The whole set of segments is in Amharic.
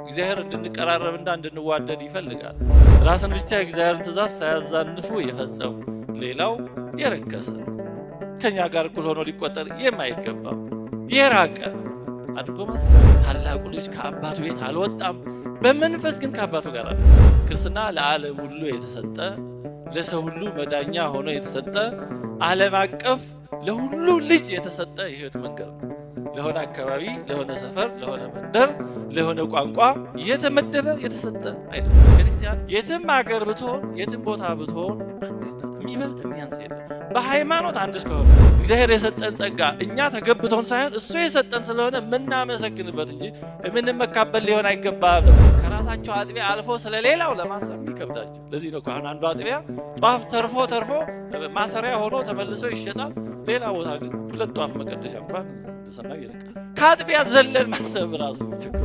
እግዚአብሔር እንድንቀራረብና እንድንዋደድ ይፈልጋል። ራስን ብቻ እግዚአብሔርን ትእዛዝ ሳያዛንፉ የፈጸሙ ሌላው የረከሰ ከኛ ጋር እኩል ሆኖ ሊቆጠር የማይገባው የራቀ አድርጎ ማሰብ። ታላቁ ልጅ ከአባቱ ቤት አልወጣም፣ በመንፈስ ግን ከአባቱ ጋር አለ። ክርስትና ለዓለም ሁሉ የተሰጠ ለሰው ሁሉ መዳኛ ሆኖ የተሰጠ ዓለም አቀፍ ለሁሉ ልጅ የተሰጠ የህይወት መንገድ ነው። ለሆነ አካባቢ፣ ለሆነ ሰፈር፣ ለሆነ መንደር፣ ለሆነ ቋንቋ የተመደበ የተሰጠ አይደለም። ቤተክርስቲያን የትም ሀገር ብትሆን የትም ቦታ ብትሆን አንዲት ናት። የሚበልጥ የሚያንስ የለም። በሃይማኖት አንድ እስከሆነ እግዚአብሔር የሰጠን ጸጋ እኛ ተገብቶን ሳይሆን እሱ የሰጠን ስለሆነ የምናመሰግንበት እንጂ የምንመካበት ሊሆን አይገባም። ከራሳቸው አጥቢያ አልፎ ስለሌላው ለማሰብ የሚከብዳቸው ለዚህ ነው። አሁን አንዱ አጥቢያ ጧፍ ተርፎ ማሰሪያ ሆኖ ተመልሶ ይሸጣል። ሌላ ቦታ ግን 2 ጧፍ መቀደሻ እንኳን ተሰናይ ይርቃል። ከአጥቢያ ዘለን ማሰብ ራሱ ችግር።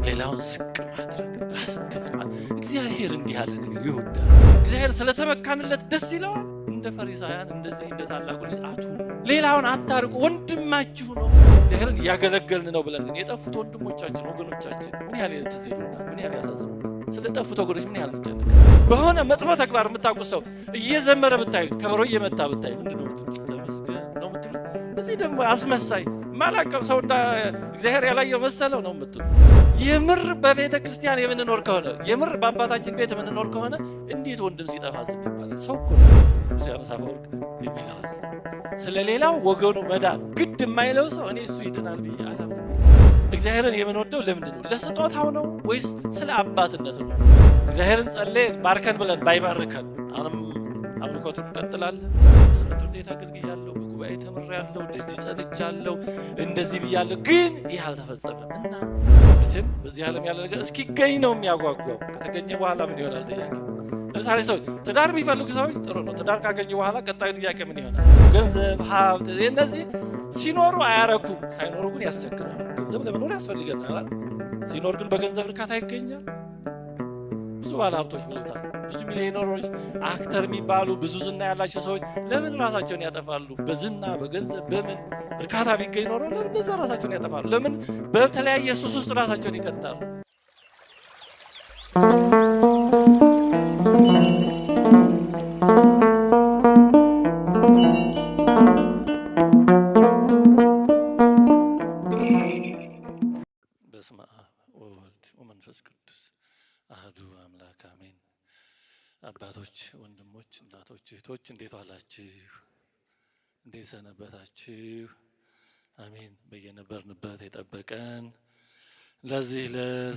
ሌላውን ዝቅ ማድረግ፣ ራስን ከፍ ማድረግ። እግዚአብሔር እንዲህ ያለ ነገር ይወዳል። እግዚአብሔር ስለተመካንለት ደስ ይለዋል። እንደ ፈሪሳውያን እንደዚህ እንደ ታላቁ ልጅ አትሁኑ፣ ሌላውን አታርቁ፣ ወንድማችሁ ነው። እግዚአብሔርን እያገለገልን ነው ብለን ግን የጠፉት ወንድሞቻችን ወገኖቻችን ምን ያህል ትዝ ይሉናል፣ ምን ያህል ያሳዝኑናል። ስለ ጠፉት ወገኖች ምን ያህል ብቻ በሆነ መጥፎ ተግባር የምታውቁት ሰው እየዘመረ ብታዩት፣ ከበሮ እየመታ ብታዩት ምንድን ነው ተመስገን ነው የምትሉት? እዚህ ደግሞ አስመሳይ ማላቀም ሰው እንደ እግዚአብሔር ያላየው መሰለው ነው የምትሉት። የምር በቤተ ክርስቲያን የምንኖር ከሆነ የምር በአባታችን ቤት የምንኖር ከሆነ እንዴት ወንድም ሲጠፋ ዝም ይባላል? ሰው እኮ ክርስቲያን ሳፈወርቅ የሚለዋል ስለሌላው ወገኑ መዳን ግድ የማይለው ሰው እኔ እሱ ይድናል ብዬ አላምንም። እግዚአብሔርን የምንወደው ለምንድን ነው? ለስጦታው ነው ወይስ ስለ አባትነቱ ነው? እግዚአብሔርን ጸልየን ባርከን ብለን ባይባርከን አሁንም አምልኮቱን እንቀጥላለን። ትምህርት ቤት አገልግያለሁ፣ በጉባኤ ተምሬያለሁ፣ ደጅ ጸልቻለሁ፣ እንደዚህ ብያለሁ፣ ግን ይህ አልተፈጸመም እና መቼም በዚህ ዓለም ያለ ነገር እስኪገኝ ነው የሚያጓጓው። ከተገኘ በኋላ ምን ይሆናል ጥያቄ። ለምሳሌ ሰዎች ትዳር የሚፈልጉ ሰዎች ጥሩ ነው። ትዳር ካገኙ በኋላ ቀጣዩ ጥያቄ ምን ይሆናል? ገንዘብ፣ ሀብት፣ እነዚህ ሲኖሩ አያረኩም፣ ሳይኖሩ ግን ያስቸግራሉ። ገንዘብ ለመኖር ያስፈልገናል። ሲኖር ግን በገንዘብ እርካታ ይገኛል። ብዙ ባለ ሀብቶች ብለውታል። ብዙ ሚሊዮነሮች፣ አክተር የሚባሉ ብዙ ዝና ያላቸው ሰዎች ለምን ራሳቸውን ያጠፋሉ? በዝና በገንዘብ በምን እርካታ ቢገኝ ኖሮ ለምን እነዛ ራሳቸውን ያጠፋሉ? ለምን በተለያየ ሱስ ውስጥ ራሳቸውን ይከታሉ? በስመ አብ ወወልድ ወመንፈስ ቅዱስ አህዱ አምላክ አሜን። አባቶች፣ ወንድሞች፣ እናቶች፣ እህቶች እንዴት ዋላችሁ? እንዴት ሰነበታችሁ? አሜን። በየነበርንበት የጠበቀን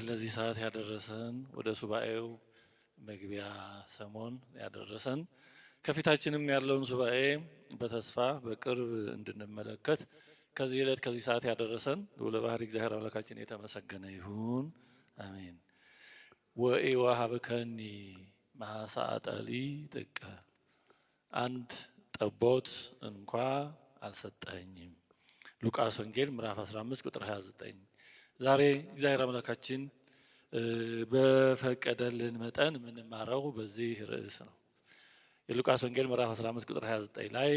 ለዚህ ሰዓት ያደረሰን ወደ ሱባኤው መግቢያ ሰሞን ያደረሰን ከፊታችንም ያለውን ሱባኤ በተስፋ በቅርብ እንድንመለከት ከዚህ ዕለት ከዚህ ሰዓት ያደረሰን ልዑለ ባሕርይ እግዚአብሔር አምላካችን የተመሰገነ ይሁን። አሜን። ወኢወሀብከኒ ማሳጠሊ ጥቀ አንድ ጠቦት እንኳ አልሰጠኝም። ሉቃስ ወንጌል ምዕራፍ 15 ቁጥር 29። ዛሬ እግዚአብሔር አምላካችን በፈቀደልን መጠን የምንማረው በዚህ ርዕስ ነው። የሉቃስ ወንጌል ምዕራፍ 15 ቁጥር 29 ላይ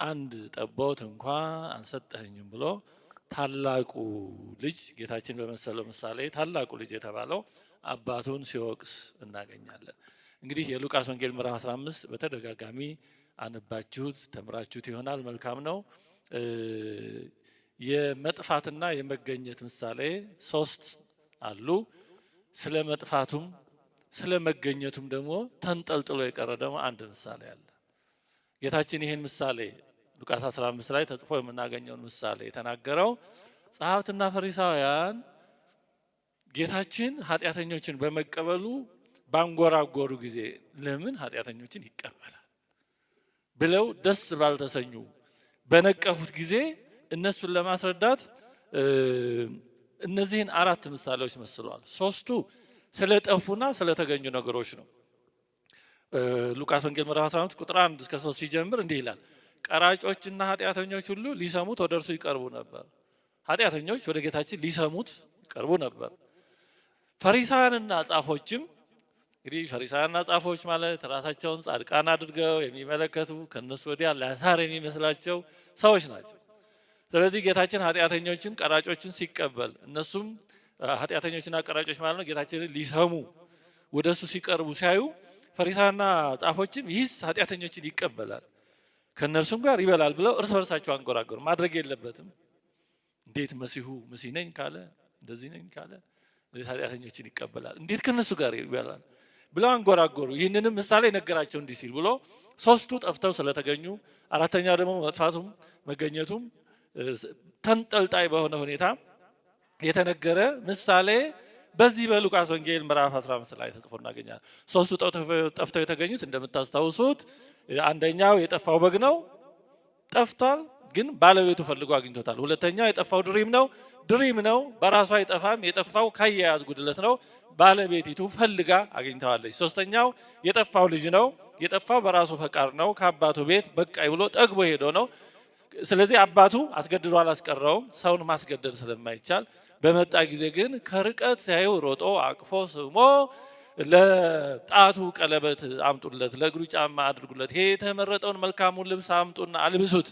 አንድ ጠቦት እንኳ አልሰጠኝም ብሎ ታላቁ ልጅ ጌታችን በመሰለው ምሳሌ ታላቁ ልጅ የተባለው አባቱን ሲወቅስ እናገኛለን። እንግዲህ የሉቃስ ወንጌል ምዕራፍ 15 በተደጋጋሚ አነባችሁት ተምራችሁት ይሆናል። መልካም ነው። የመጥፋትና የመገኘት ምሳሌ 3 አሉ። ስለ መጥፋቱም ስለ መገኘቱም ደግሞ ተንጠልጥሎ የቀረ ደግሞ አንድ ምሳሌ አለ። ጌታችን ይህን ምሳሌ ሉቃስ 15 ላይ ተጽፎ የምናገኘውን ምሳሌ የተናገረው ጸሐፍትና ፈሪሳውያን ጌታችን ኃጢአተኞችን በመቀበሉ ባንጎራጎሩ ጊዜ ለምን ኃጢአተኞችን ይቀበላል ብለው ደስ ባልተሰኙ በነቀፉት ጊዜ እነሱን ለማስረዳት እነዚህን 4 ምሳሌዎች መስለዋል። 3ቱ ስለጠፉና ስለተገኙ ነገሮች ነው። ሉቃስ ወንጌል ምዕራፍ 15 ቁጥር 1 እስከ 3 ሲጀምር እንዲህ ይላል። ቀራጮችና ኃጢአተኞች ሁሉ ሊሰሙት ወደ እርሱ ይቀርቡ ነበር። ኃጢአተኞች ወደ ጌታችን ሊሰሙት ይቀርቡ ነበር። ፈሪሳውያንና ጻፎችም እንግዲህ ፈሪሳውያንና ጻፎች ማለት ራሳቸውን ጻድቃን አድርገው የሚመለከቱ ከነሱ ወዲያ ላሳር የሚመስላቸው ሰዎች ናቸው። ስለዚህ ጌታችን ኃጢአተኞችን ቀራጮችን ሲቀበል እነሱም ኃጢአተኞችና ቀራጮች ማለት ነው ጌታችንን ሊሰሙ ወደሱ ሲቀርቡ ሲያዩ ፈሪሳውያንና ጻፎችም ይህስ ኃጢአተኞችን ይቀበላል ከነርሱም ጋር ይበላል ብለው እርስ በርሳቸው አንጎራጎሩ። ማድረግ የለበትም እንዴት መሲሁ መሲህ ነኝ ካለ እንደዚህ ነኝ ካለ እንዴት ኃጢአተኞችን ይቀበላል እንዴት ከነሱ ጋር ይበላል ብለው አንጎራጎሩ። ይህንንም ምሳሌ ነገራቸው እንዲህ ሲል ብሎ ሶስቱ ጠፍተው ስለተገኙ አራተኛው ደግሞ መጥፋቱም መገኘቱም ተንጠልጣይ በሆነ ሁኔታ የተነገረ ምሳሌ በዚህ በሉቃስ ወንጌል ምዕራፍ 15 ላይ ተጽፎ እናገኛለን። ሶስቱ ጠፍተው የተገኙት እንደምታስታውሱት አንደኛው የጠፋው በግ ነው፣ ጠፍቷል፣ ግን ባለቤቱ ፈልጎ አግኝቶታል። ሁለተኛው የጠፋው ድሪም ነው፣ በራሷ አይጠፋም፣ የጠፋው ካያያዝ ጉድለት ነው፣ ባለቤቲቱ ፈልጋ አግኝተዋለች። ሶስተኛው የጠፋው ልጅ ነው፣ የጠፋው በራሱ ፈቃድ ነው፣ ከአባቱ ቤት በቃይ ብሎ ጠግቦ ሄዶ ነው። ስለዚህ አባቱ አስገድዶ አላስቀረውም፣ ሰውን ማስገደድ ስለማይቻል በመጣ ጊዜ ግን ከርቀት ሲያየው ሮጦ አቅፎ ስሞ ለጣቱ ቀለበት አምጡለት፣ ለእግሩ ጫማ አድርጉለት፣ ይሄ የተመረጠውን መልካሙን ልብስ አምጡና አልብሱት፣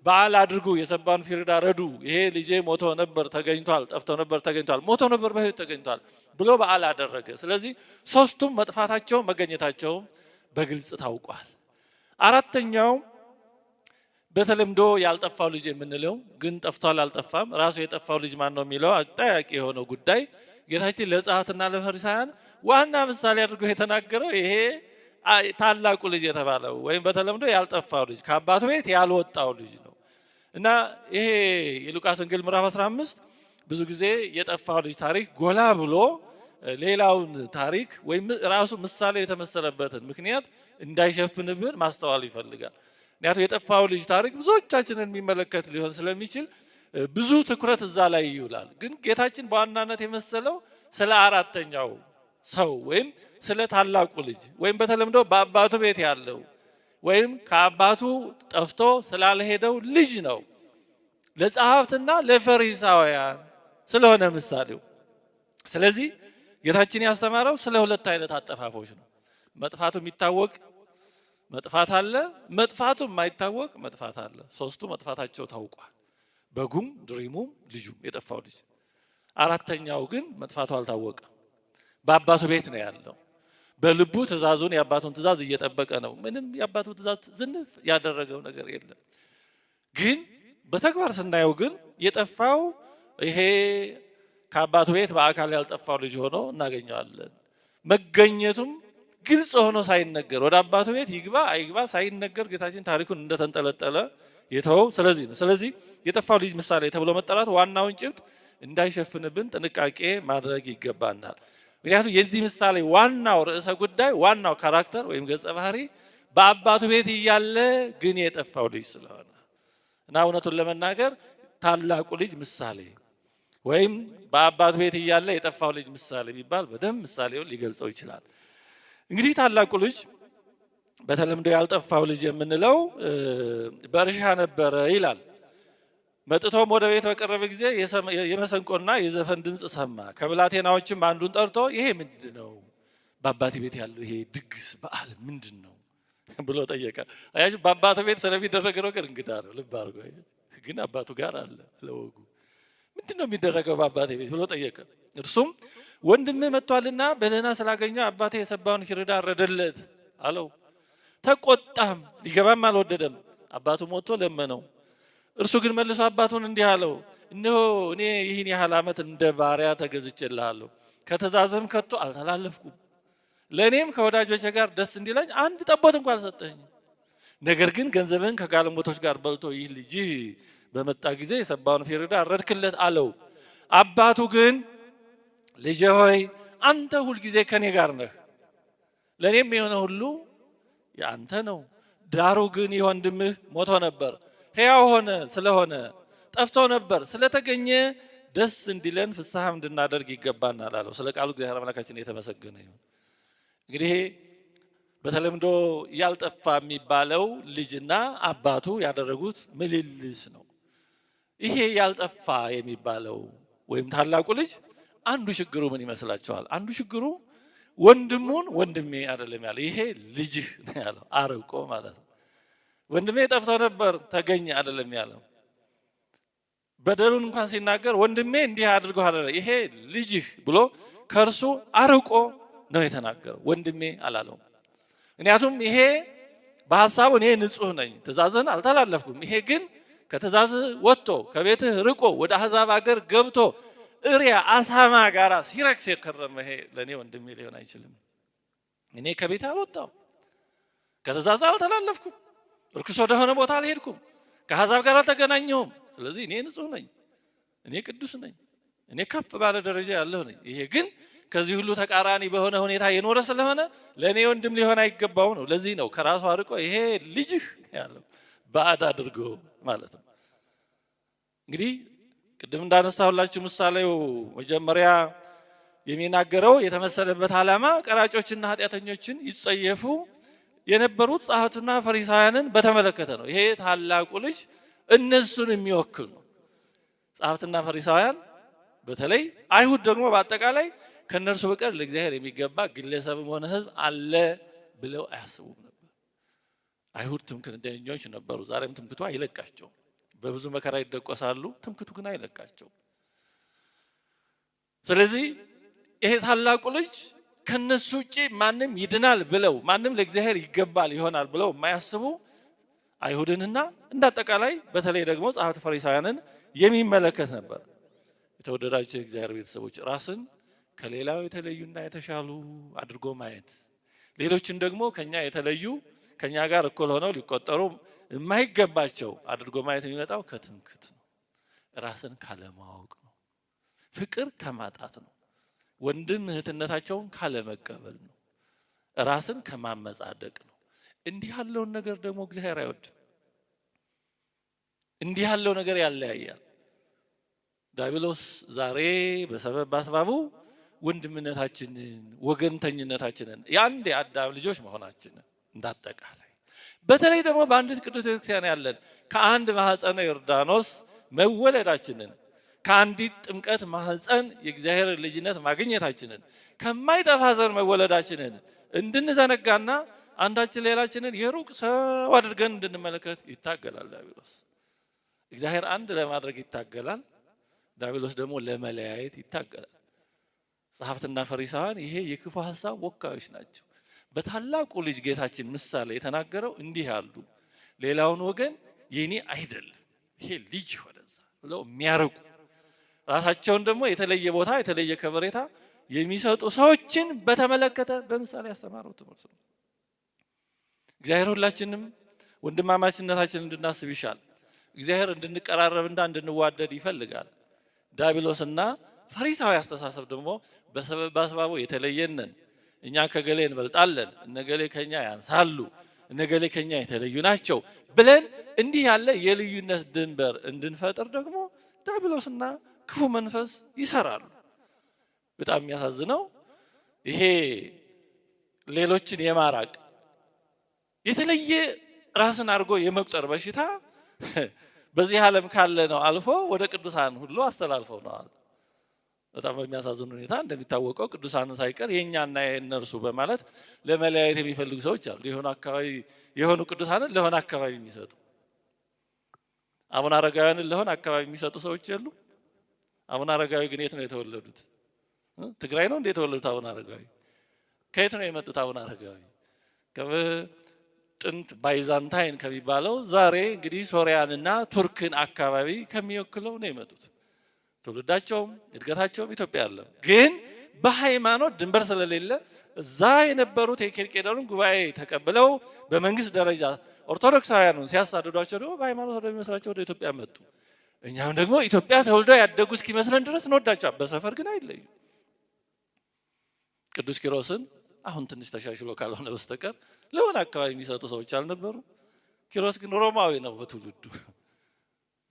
በዓል አድርጉ፣ የሰባውን ፊርዳ ረዱ፣ ይሄ ልጄ ሞቶ ነበር ተገኝቷል፣ ጠፍቶ ነበር ተገኝቷል፣ ሞቶ ነበር በሕይወት ተገኝቷል ብሎ በዓል አደረገ። ስለዚህ ሶስቱም መጥፋታቸው መገኘታቸውም በግልጽ ታውቋል። አራተኛው በተለምዶ ያልጠፋው ልጅ የምንለው ግን ጠፍቷል አልጠፋም ራሱ የጠፋው ልጅ ማን ነው የሚለው አጠያቂ የሆነው ጉዳይ ጌታችን ለጸሐፍትና ለፈሪሳውያን ዋና ምሳሌ አድርጎ የተናገረው ይሄ ታላቁ ልጅ የተባለው ወይም በተለምዶ ያልጠፋው ልጅ ከአባቱ ቤት ያልወጣው ልጅ ነው እና ይሄ የሉቃስ ወንጌል ምዕራፍ 15 ብዙ ጊዜ የጠፋው ልጅ ታሪክ ጎላ ብሎ ሌላውን ታሪክ ወይም ራሱ ምሳሌ የተመሰለበትን ምክንያት እንዳይሸፍንብን ማስተዋል ይፈልጋል። ምክንያቱም የጠፋው ልጅ ታሪክ ብዙዎቻችንን የሚመለከት ሊሆን ስለሚችል ብዙ ትኩረት እዛ ላይ ይውላል። ግን ጌታችን በዋናነት የመሰለው ስለ አራተኛው ሰው ወይም ስለ ታላቁ ልጅ ወይም በተለምዶ በአባቱ ቤት ያለው ወይም ከአባቱ ጠፍቶ ስላልሄደው ልጅ ነው። ለጸሐፍትና ለፈሪሳውያን ስለሆነ ምሳሌው። ስለዚህ ጌታችን ያስተማረው ስለ ሁለት አይነት አጠፋፎች ነው። መጥፋቱ የሚታወቅ መጥፋት አለ፣ መጥፋቱ የማይታወቅ መጥፋት አለ። ሶስቱ መጥፋታቸው ታውቋል። በጉም ድሪሙም ልጁም የጠፋው ልጅ። አራተኛው ግን መጥፋቱ አልታወቀም። በአባቱ ቤት ነው ያለው። በልቡ ትእዛዙን የአባቱን ትእዛዝ እየጠበቀ ነው። ምንም የአባቱ ትእዛዝ ዝንፍ ያደረገው ነገር የለም። ግን በተግባር ስናየው ግን የጠፋው ይሄ ከአባቱ ቤት በአካል ያልጠፋው ልጅ ሆኖ እናገኘዋለን። መገኘቱም ግልጽ ሆኖ ሳይነገር ወደ አባቱ ቤት ይግባ አይግባ ሳይነገር ጌታችን ታሪኩን እንደተንጠለጠለ የተወው ስለዚህ ነው። ስለዚህ የጠፋው ልጅ ምሳሌ ተብሎ መጠራት ዋናውን ጭብጥ እንዳይሸፍንብን ጥንቃቄ ማድረግ ይገባናል። ምክንያቱም የዚህ ምሳሌ ዋናው ርዕሰ ጉዳይ ዋናው ካራክተር ወይም ገጸ ባህሪ በአባቱ ቤት እያለ ግን የጠፋው ልጅ ስለሆነ እና እውነቱን ለመናገር ታላቁ ልጅ ምሳሌ ወይም በአባቱ ቤት እያለ የጠፋው ልጅ ምሳሌ ቢባል በደንብ ምሳሌውን ሊገልጸው ይችላል። እንግዲህ ታላቁ ልጅ በተለምዶ ያልጠፋው ልጅ የምንለው በእርሻ ነበረ ይላል። መጥቶም ወደ ቤት በቀረበ ጊዜ የመሰንቆና የዘፈን ድምፅ ሰማ። ከብላቴናዎችም አንዱን ጠርቶ ይሄ ምንድን ነው? በአባቴ ቤት ያለው ይሄ ድግስ በዓል ምንድን ነው ብሎ ጠየቀ። አያችሁ፣ በአባቱ ቤት ስለሚደረግ ነገር እንግዳ ነው። ልብ አድርጎ ግን አባቱ ጋር አለ ለወጉ። ምንድን ነው የሚደረገው በአባቴ ቤት ብሎ ጠየቀ። እርሱም ወንድምህ መጥቷልና በደህና ስላገኘው አባቴ የሰባውን ፊርዳ አረደለት አለው። ተቆጣም፣ ሊገባም አልወደደም። አባቱ ሞቶ ለመነው። እርሱ ግን መልሶ አባቱን እንዲህ አለው፣ እነሆ እኔ ይህን ያህል ዓመት እንደ ባሪያ ተገዝቼልሃለሁ፣ ከትእዛዝህም ከቶ አልተላለፍኩም። ለእኔም ከወዳጆቼ ጋር ደስ እንዲለኝ አንድ ጠቦት እንኳን አልሰጠኸኝም። ነገር ግን ገንዘብህን ከጋለሞቶች ጋር በልቶ ይህ ልጅህ በመጣ ጊዜ የሰባውን ፊርዳ አረድክለት አለው። አባቱ ግን ልጄ ሆይ አንተ ሁልጊዜ ከኔ ጋር ነህ፣ ለእኔም የሆነ ሁሉ የአንተ ነው። ዳሩ ግን የወንድምህ ሞቶ ነበር ሕያው ሆነ ስለሆነ፣ ጠፍቶ ነበር ስለተገኘ ደስ እንዲለን ፍስሐም እንድናደርግ ይገባናል አለው። ስለ ቃሉ እግዚአብሔር አምላካችን የተመሰገነ ይሁን። እንግዲህ በተለምዶ ያልጠፋ የሚባለው ልጅና አባቱ ያደረጉት ምልልስ ነው። ይሄ ያልጠፋ የሚባለው ወይም ታላቁ ልጅ አንዱ ችግሩ ምን ይመስላችኋል? አንዱ ችግሩ ወንድሙን ወንድሜ አይደለም ያለው፣ ይሄ ልጅህ ነው ያለው። አርቆ ማለት ነው። ወንድሜ ጠፍቶ ነበር ተገኘ አይደለም ያለው። በደሉን እንኳን ሲናገር ወንድሜ እንዲህ አድርጓል ይሄ ልጅህ ብሎ ከርሱ አርቆ ነው የተናገረው። ወንድሜ አላለውም። ምክንያቱም ይሄ በሐሳቡ እኔ ንጹህ ነኝ ትእዛዝህን አልተላለፍኩም፣ ይሄ ግን ከትእዛዝህ ወጥቶ ከቤትህ ርቆ ወደ አሕዛብ አገር ገብቶ እሪያ አሳማ ጋራ ሲረክስ የከረመ ይሄ ለኔ ወንድሜ ሊሆን አይችልም። እኔ ከቤት አልወጣም፣ ከትእዛዝህ አልተላለፍኩም፣ ርኩስ ወደሆነ ቦታ አልሄድኩም፣ ከአሕዛብ ጋር አልተገናኘሁም። ስለዚህ እኔ ንጹህ ነኝ፣ እኔ ቅዱስ ነኝ፣ እኔ ከፍ ባለ ደረጃ ያለሁ ነኝ። ይሄ ግን ከዚህ ሁሉ ተቃራኒ በሆነ ሁኔታ የኖረ ስለሆነ ለኔ ወንድም ሊሆን አይገባው ነው። ለዚህ ነው ከራሱ አርቆ ይሄ ልጅህ ያለው ባዕድ አድርጎ ማለት ነው። እንግዲህ ቅድም እንዳነሳሁላችሁ ምሳሌው መጀመሪያ የሚናገረው የተመሰለበት ዓላማ ቀራጮችና ኃጢአተኞችን ይጸየፉ የነበሩት ጸሐፍትና ፈሪሳውያንን በተመለከተ ነው። ይሄ ታላቁ ልጅ እነሱን የሚወክል ነው። ጸሐፍትና ፈሪሳውያን በተለይ አይሁድ ደግሞ በአጠቃላይ ከነርሱ በቀር ለእግዚአብሔር የሚገባ ግለሰብም ሆነ ሕዝብ አለ ብለው አያስቡም ነበር። አይሁድ ትምክህተኞች ነበሩ። ዛሬም ትምክህቱ አይለቃቸው። በብዙ መከራ ይደቆሳሉ፣ ትምክህቱ ግን አይለቃቸው። ስለዚህ ይሄ ታላቁ ልጅ ከነሱ ውጪ ማንም ይድናል ብለው ማንም ለእግዚአብሔር ይገባል ይሆናል ብለው የማያስቡ አይሁድንና እንዳጠቃላይ በተለይ ደግሞ ጸሐፍት ፈሪሳውያንን የሚመለከት ነበር። የተወደዳችሁ የእግዚአብሔር ቤተሰቦች ራስን ከሌላው የተለዩና የተሻሉ አድርጎ ማየት፣ ሌሎችን ደግሞ ከኛ የተለዩ ከኛ ጋር እኩል ሆነው ሊቆጠሩ የማይገባቸው አድርጎ ማየት የሚመጣው ከትምክህት ነው። ራስን ካለማወቅ ነው። ፍቅር ከማጣት ነው። ወንድም እህትነታቸውን ካለመቀበል ነው። ራስን ከማመጻደቅ ነው። እንዲህ ያለውን ነገር ደግሞ እግዚአብሔር አይወድም። እንዲህ ያለው ነገር ያለያያል። ዲያብሎስ ዛሬ በሰበብ በአስባቡ ወንድምነታችንን ወገንተኝነታችንን የአንድ የአዳም ልጆች መሆናችንን እንዳጠቃላይ በተለይ ደግሞ በአንዲት ቅዱስ ቤተክርስቲያን ያለን ከአንድ ማህፀነ ዮርዳኖስ መወለዳችንን ከአንዲት ጥምቀት ማህፀን የእግዚአብሔር ልጅነት ማግኘታችንን ከማይጠፋ ዘር መወለዳችንን እንድንዘነጋና አንዳችን ሌላችንን የሩቅ ሰው አድርገን እንድንመለከት ይታገላል ዲያብሎስ። እግዚአብሔር አንድ ለማድረግ ይታገላል፣ ዲያብሎስ ደግሞ ለመለያየት ይታገላል። ጸሐፍትና ፈሪሳውያን ይሄ የክፉ ሐሳብ ወካዮች ናቸው። በታላቁ ልጅ ጌታችን ምሳሌ የተናገረው እንዲህ ያሉ ሌላውን ወገን የኔ አይደለም ይሄ ልጅ ወደዛ ብለው የሚያርቁ ራሳቸውን ደግሞ የተለየ ቦታ የተለየ ከበሬታ የሚሰጡ ሰዎችን በተመለከተ በምሳሌ ያስተማረው ትምህርት ነው። እግዚአብሔር ሁላችንም ወንድማማችነታችንን እንድናስብ ይሻል። እግዚአብሔር እንድንቀራረብና እንድንዋደድ ይፈልጋል። ዲያብሎስና ፈሪሳዊ አስተሳሰብ ደግሞ በሰበብ በአስባቡ የተለየነን፣ እኛ ከገሌ እንበልጣለን፣ እነገሌ ከኛ ያንሳሉ፣ እነገሌ ከኛ የተለዩ ናቸው ብለን እንዲህ ያለ የልዩነት ድንበር እንድንፈጥር ደግሞ ዲያብሎስና ክፉ መንፈስ ይሰራሉ። በጣም የሚያሳዝነው ይሄ ሌሎችን የማራቅ የተለየ ራስን አድርጎ የመቁጠር በሽታ በዚህ ዓለም ካለ ነው አልፎ ወደ ቅዱሳን ሁሉ አስተላልፈውናል። በጣም በሚያሳዝን ሁኔታ እንደሚታወቀው ቅዱሳንን ሳይቀር የኛና የእነርሱ በማለት ለመለያየት የሚፈልጉ ሰዎች አሉ። የሆኑ ቅዱሳንን ለሆነ አካባቢ የሚሰጡ አቡነ አረጋውያንን ለሆነ አካባቢ የሚሰጡ ሰዎች የሉ። አቡነ አረጋዊ ግን የት ነው የተወለዱት? ትግራይ ነው እንዴ የተወለዱት? አቡነ አረጋዊ ከየት ነው የመጡት? አቡነ አረጋዊ ጥንት ባይዛንታይን ከሚባለው ዛሬ እንግዲህ ሶሪያንና ቱርክን አካባቢ ከሚወክለው ነው የመጡት። ትውልዳቸውም እድገታቸውም ኢትዮጵያ አለ። ግን በሃይማኖት ድንበር ስለሌለ እዛ የነበሩት የኬልቄዶንን ጉባኤ ተቀብለው በመንግስት ደረጃ ኦርቶዶክሳውያኑን ሲያሳድዷቸው ደግሞ በሃይማኖት ወደሚመስላቸው ወደ ኢትዮጵያ መጡ። እኛም ደግሞ ኢትዮጵያ ተወልደው ያደጉ እስኪመስለን ድረስ እንወዳቸዋል። በሰፈር ግን አይለዩ። ቅዱስ ኪሮስን አሁን ትንሽ ተሻሽሎ ካልሆነ በስተቀር ለሆነ አካባቢ የሚሰጡ ሰዎች አልነበሩ። ኪሮስ ግን ሮማዊ ነው በትውልዱ።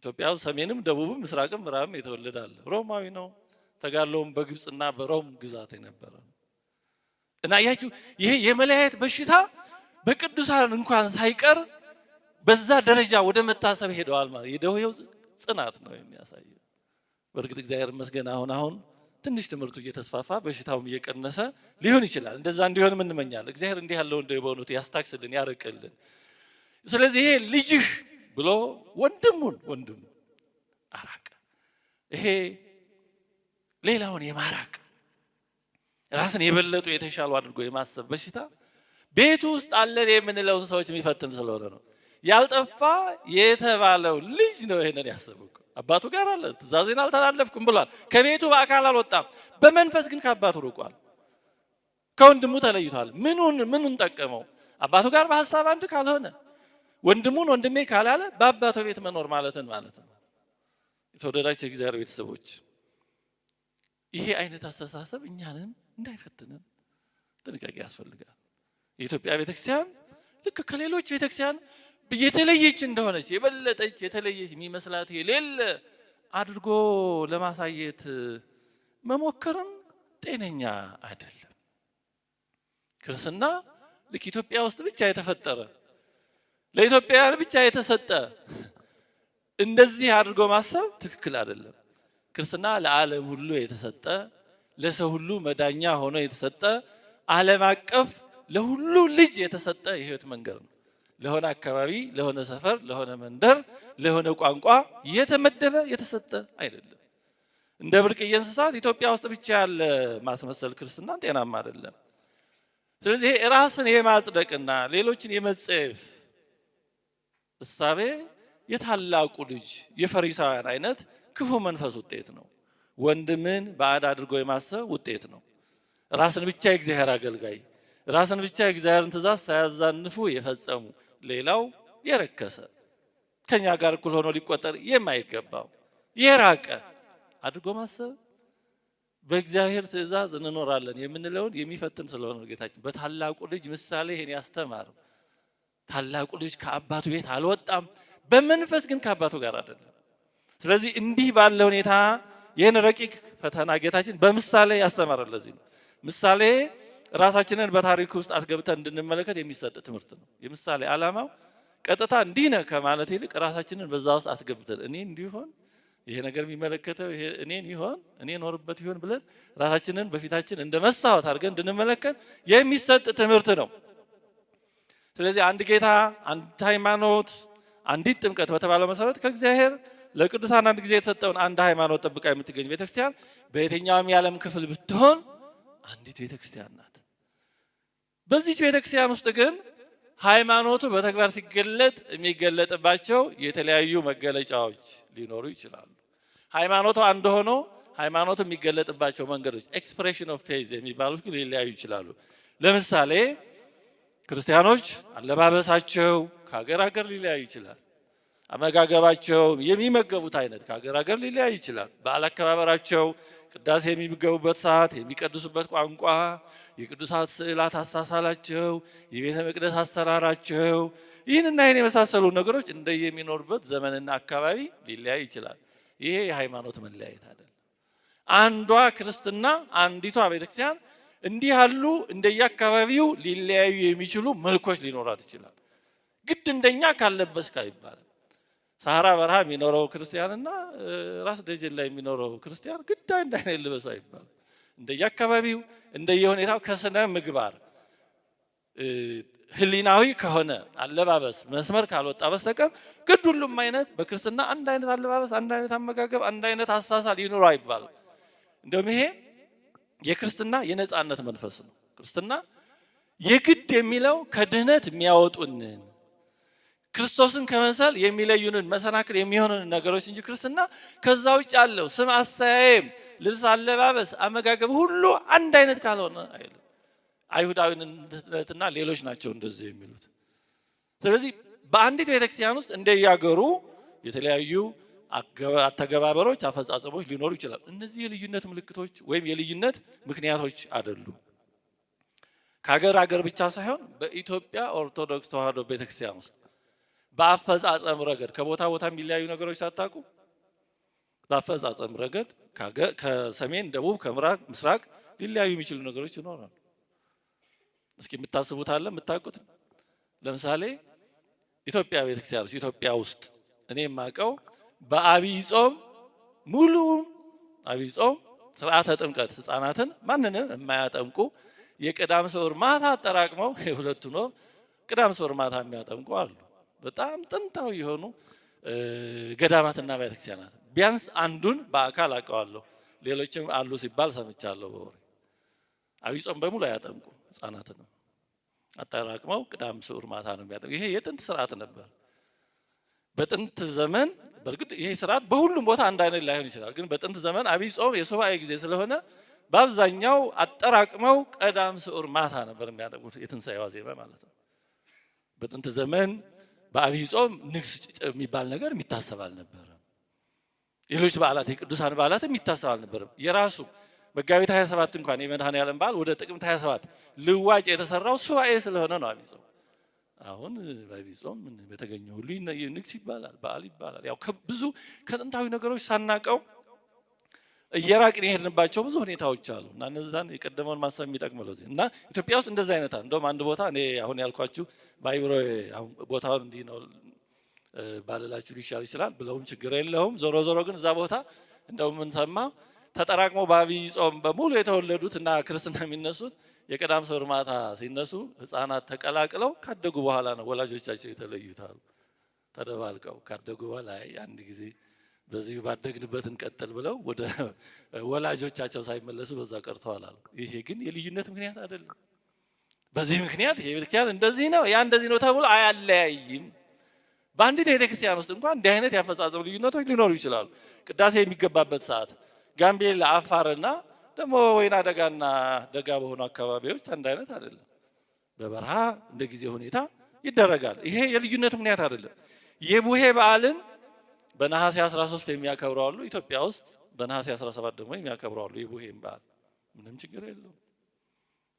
ኢትዮጵያ ሰሜንም ደቡብም ምስራቅም ምዕራብም የተወለደ አለ። ሮማዊ ነው። ተጋድሎውም በግብፅና በሮም ግዛት የነበረ እና ያችሁ ይሄ የመለያየት በሽታ በቅዱሳን እንኳን ሳይቀር በዛ ደረጃ ወደ መታሰብ ሄደዋል ማለት የደዌው ጽናት ነው የሚያሳየው። በእርግጥ እግዚአብሔር ይመስገን አሁን ትንሽ ትምህርቱ እየተስፋፋ በሽታውም እየቀነሰ ሊሆን ይችላል። እንደዛ እንዲሆንም እንመኛለን። እግዚአብሔር እንዲህ ያለው እንደ በእውነቱ ያስታክስልን ያርቅልን። ስለዚህ ይሄ ልጅህ ብሎ ወንድሙ አራቀ። ይሄ ሌላውን የማራቅ ራስን የበለጡ የተሻሉ አድርጎ የማሰብ በሽታ ቤት ውስጥ አለን የምንለውን ሰዎች የሚፈትን ስለሆነ ነው። ያልጠፋ የተባለው ልጅ ነው ይሄንን ያሰበው። አባቱ ጋር አለ፣ ትእዛዜን አልተላለፍኩም ብሏል። ከቤቱ በአካል አልወጣም፣ በመንፈስ ግን ከአባቱ ርቋል፣ ከወንድሙ ተለይቷል። ምኑን ጠቀመው? አባቱ ጋር በሐሳብ አንድ ካልሆነ፣ ወንድሙን ወንድሜ ካላለ በአባቱ ቤት መኖር ማለት ነው። የተወደዳችሁ የእግዚአብሔር ቤተሰቦች ይሄ አይነት አስተሳሰብ እኛንም እንዳይፈትነን ጥንቃቄ ያስፈልጋል። የኢትዮጵያ ቤተክርስቲያን ልክ ከሌሎች ቤተክርስቲያን የተለየች እንደሆነች የበለጠች የተለየች የሚመስላት የሌለ አድርጎ ለማሳየት መሞከርም ጤነኛ አይደለም። ክርስትና ልክ ኢትዮጵያ ውስጥ ብቻ የተፈጠረ ለኢትዮጵያውያን ብቻ የተሰጠ እንደዚህ አድርጎ ማሰብ ትክክል አይደለም። ክርስትና ለዓለም ሁሉ የተሰጠ ለሰው ሁሉ መዳኛ ሆኖ የተሰጠ ዓለም አቀፍ ለሁሉ ልጅ የተሰጠ የህይወት መንገድ ነው። ለሆነ አካባቢ፣ ለሆነ ሰፈር፣ ለሆነ መንደር፣ ለሆነ ቋንቋ የተመደበ የተሰጠ አይደለም። እንደ ብርቅዬ እንስሳት ኢትዮጵያ ውስጥ ብቻ ያለ ማስመሰል ክርስትና ጤናማ አይደለም። ስለዚህ ራስን የማጽደቅና ሌሎችን የመጸየፍ እሳቤ የታላቁ ልጅ የፈሪሳውያን አይነት ክፉ መንፈስ ውጤት ነው። ወንድምን ባዕድ አድርጎ የማሰብ ውጤት ነው። ራስን ብቻ የእግዚአብሔር አገልጋይ፣ ራስን ብቻ የእግዚአብሔርን ትእዛዝ ሳያዛንፉ የፈጸሙ ሌላው የረከሰ ከኛ ጋር እኩል ሆኖ ሊቆጠር የማይገባው የራቀ አድርጎ ማሰብ በእግዚአብሔር ትእዛዝ እንኖራለን የምንለውን የሚፈትን ስለሆነ ጌታችን በታላቁ ልጅ ምሳሌ ይሄን ያስተማረው። ታላቁ ልጅ ከአባቱ ቤት አልወጣም፣ በመንፈስ ግን ከአባቱ ጋር አይደለም። ስለዚህ እንዲህ ባለ ሁኔታ ይህን ረቂቅ ፈተና ጌታችን በምሳሌ ያስተማረን። ለዚህ ነው ምሳሌ ራሳችንን በታሪክ ውስጥ አስገብተን እንድንመለከት የሚሰጥ ትምህርት ነው። የምሳሌ ዓላማው ቀጥታ እንዲህ ነህ ከማለት ይልቅ ራሳችንን በዛ ውስጥ አስገብተን እኔ እንዲሆን ይሄ ነገር የሚመለከተው ይሄ እኔን ይሆን እኔ ኖርበት ይሆን ብለን ራሳችንን በፊታችን እንደ መስታወት አድርገን እንድንመለከት የሚሰጥ ትምህርት ነው። ስለዚህ አንድ ጌታ፣ አንድ ሃይማኖት፣ አንዲት ጥምቀት በተባለው መሰረት ከእግዚአብሔር ለቅዱሳን አንድ ጊዜ የተሰጠውን አንድ ሃይማኖት ጠብቃ የምትገኝ ቤተክርስቲያን በየትኛውም የዓለም ክፍል ብትሆን አንዲት ቤተክርስቲያን ናት። በዚህ ቤተክርስቲያን ውስጥ ግን ሃይማኖቱ በተግባር ሲገለጥ የሚገለጥባቸው የተለያዩ መገለጫዎች ሊኖሩ ይችላሉ። ሃይማኖቱ አንድ ሆኖ ሃይማኖቱ የሚገለጥባቸው መንገዶች ኤክስፕሬሽን ኦፍ ፌዝ የሚባሉት ግን ሊለያዩ ይችላሉ። ለምሳሌ ክርስቲያኖች አለባበሳቸው ከሀገር ሀገር ሊለያዩ ይችላል። አመጋገባቸው የሚመገቡት አይነት ከሀገር ሀገር ሊለያይ ይችላል። በዓል አከባበራቸው፣ ቅዳሴ የሚገቡበት ሰዓት፣ የሚቀድሱበት ቋንቋ፣ የቅዱሳት ስዕላት አሳሳላቸው፣ የቤተ መቅደስ አሰራራቸው፣ ይህንና ይህን የመሳሰሉ ነገሮች እንደየሚኖርበት ዘመንና አካባቢ ሊለያይ ይችላል። ይሄ የሃይማኖት መለያየት አይደለም። አንዷ ክርስትና አንዲቷ ቤተክርስቲያን እንዲህ ያሉ እንደየአካባቢው ሊለያዩ የሚችሉ መልኮች ሊኖራት ይችላል። ግድ እንደኛ ካለበስካ ይባላል። ሰሃራ በረሃ የሚኖረው ክርስቲያንና ራስ ደጀን ላይ የሚኖረው ክርስቲያን ግድ አንድ አይነት ልበስ አይባል። እንደየአካባቢው እንደየሁኔታው ከስነ ምግባር ህሊናዊ ከሆነ አለባበስ መስመር ካልወጣ በስተቀር ግድ ሁሉም አይነት በክርስትና አንድ አይነት አለባበስ፣ አንድ አይነት አመጋገብ፣ አንድ አይነት አሳሳል ይኖር አይባልም። እንደውም ይሄ የክርስትና የነጻነት መንፈስ ነው። ክርስትና የግድ የሚለው ከድህነት የሚያወጡንን ክርስቶስን ከመሰል የሚለዩንን መሰናክል የሚሆኑን ነገሮች እንጂ ክርስትና ከዛ ውጭ ያለው ስም አሰያየም፣ ልብስ፣ አለባበስ፣ አመጋገብ ሁሉ አንድ አይነት ካልሆነ አይደለም። አይሁዳዊነትና ሌሎች ናቸው እንደዚህ የሚሉት። ስለዚህ በአንዲት ቤተክርስቲያን ውስጥ እንደያገሩ የተለያዩ አተገባበሮች፣ አፈጻጸሞች ሊኖሩ ይችላል። እነዚህ የልዩነት ምልክቶች ወይም የልዩነት ምክንያቶች አይደሉም። ከሀገር ሀገር ብቻ ሳይሆን በኢትዮጵያ ኦርቶዶክስ ተዋሕዶ ቤተክርስቲያን ውስጥ በአፈጻጸም ረገድ ከቦታ ቦታ የሚለያዩ ነገሮች ሳታውቁ በአፈጻጸም ረገድ ከሰሜን ደቡብ፣ ከምዕራብ ምስራቅ ሊለያዩ የሚችሉ ነገሮች ይኖራሉ። እስኪ የምታስቡት አለ የምታውቁት? ለምሳሌ ኢትዮጵያ ቤተክርስቲያን ውስጥ ኢትዮጵያ ውስጥ እኔ የማውቀው በአብይ ጾም ሙሉ አብይ ጾም ስርዓተ ጥምቀት ህፃናትን ማንንም የማያጠምቁ የቅዳም ስዑር ማታ አጠራቅመው የሁለቱ ነው ቅዳም ስዑር ማታ የሚያጠምቁ አሉ። በጣም ጥንታዊ የሆኑ ገዳማትና ቤተክርስቲያናት ቢያንስ አንዱን በአካል አውቀዋለሁ፣ ሌሎችም አሉ ሲባል ሰምቻለሁ በወሬ። አብይ ጾም በሙሉ አያጠምቁም፣ ህፃናትን አጠራቅመው ቅዳም ስዑር ማታ ነው የሚያጠምቁ። ይሄ የጥንት ስርዓት ነበር። በጥንት ዘመን በእርግጥ ይሄ ስርዓት በሁሉም ቦታ አንድ አይነት ላይሆን ይችላል። ግን በጥንት ዘመን አብይ ጾም የሱባኤ ጊዜ ስለሆነ በአብዛኛው አጠራቅመው ቀዳም ስዑር ማታ ነበር የሚያጠምቁት፣ የትንሣኤ ዋዜማ ማለት ነው። በጥንት ዘመን በአብይ ጾም ንግስ የሚባል ነገር የሚታሰብ አልነበረም። ሌሎች በዓላት የቅዱሳን በዓላት የሚታሰብ አልነበረም። የራሱ መጋቢት 27 እንኳን የመድኃኔዓለም በዓል ወደ ጥቅምት 27 ልዋጭ የተሰራው ሱባኤ ስለሆነ ነው አብይ ጾም። አሁን በአብይ ጾም በተገኘው ሁሉ ንግስ ይባላል፣ በዓል ይባላል። ያው ብዙ ከጥንታዊ ነገሮች ሳናቀው እየራቅን የሄድንባቸው ብዙ ሁኔታዎች አሉ እና እነዛን የቀደመውን ማሰብ የሚጠቅመው ለዚህ እና ኢትዮጵያ ውስጥ እንደዛ አይነት እንደውም አንድ ቦታ እኔ አሁን ያልኳችሁ ባይብሮ ቦታውን እንዲህ ነው ባለላችሁ ሊሻል ይችላል ብለውም ችግር የለውም። ዞሮ ዞሮ ግን እዛ ቦታ እንደውም ምን ሰማ ተጠራቅሞ በአብይ ጾም በሙሉ የተወለዱት እና ክርስትና የሚነሱት የቀዳም ስዑር ማታ ሲነሱ ህፃናት ተቀላቅለው ካደጉ በኋላ ነው ወላጆቻቸው የተለዩታሉ። ተደባልቀው ካደጉ በኋላ አንድ ጊዜ በዚህ ባደግንበት እንቀጥል ብለው ወደ ወላጆቻቸው ሳይመለሱ በዛ ቀርተዋል አሉ። ይሄ ግን የልዩነት ምክንያት አይደለም። በዚህ ምክንያት ይሄ ቤተክርስቲያን እንደዚህ ነው ያ እንደዚህ ነው ተብሎ አያለያይም። በአንዲት ቤተክርስቲያን ውስጥ እንኳን እንዲህ አይነት ያፈጻጸም ልዩነቶች ሊኖሩ ይችላሉ። ቅዳሴ የሚገባበት ሰዓት ጋምቤላ፣ አፋርና ደግሞ ወይና ደጋና ደጋ በሆኑ አካባቢዎች አንድ አይነት አይደለም። በበረሃ እንደ ጊዜ ሁኔታ ይደረጋል። ይሄ የልዩነት ምክንያት አይደለም። የቡሄ በዓልን በነሐሴ 13 የሚያከብሩ አሉ። ኢትዮጵያ ውስጥ በነሐሴ 17 ደግሞ የሚያከብሩ አሉ። የቡሄን በዓል ምንም ችግር የለውም።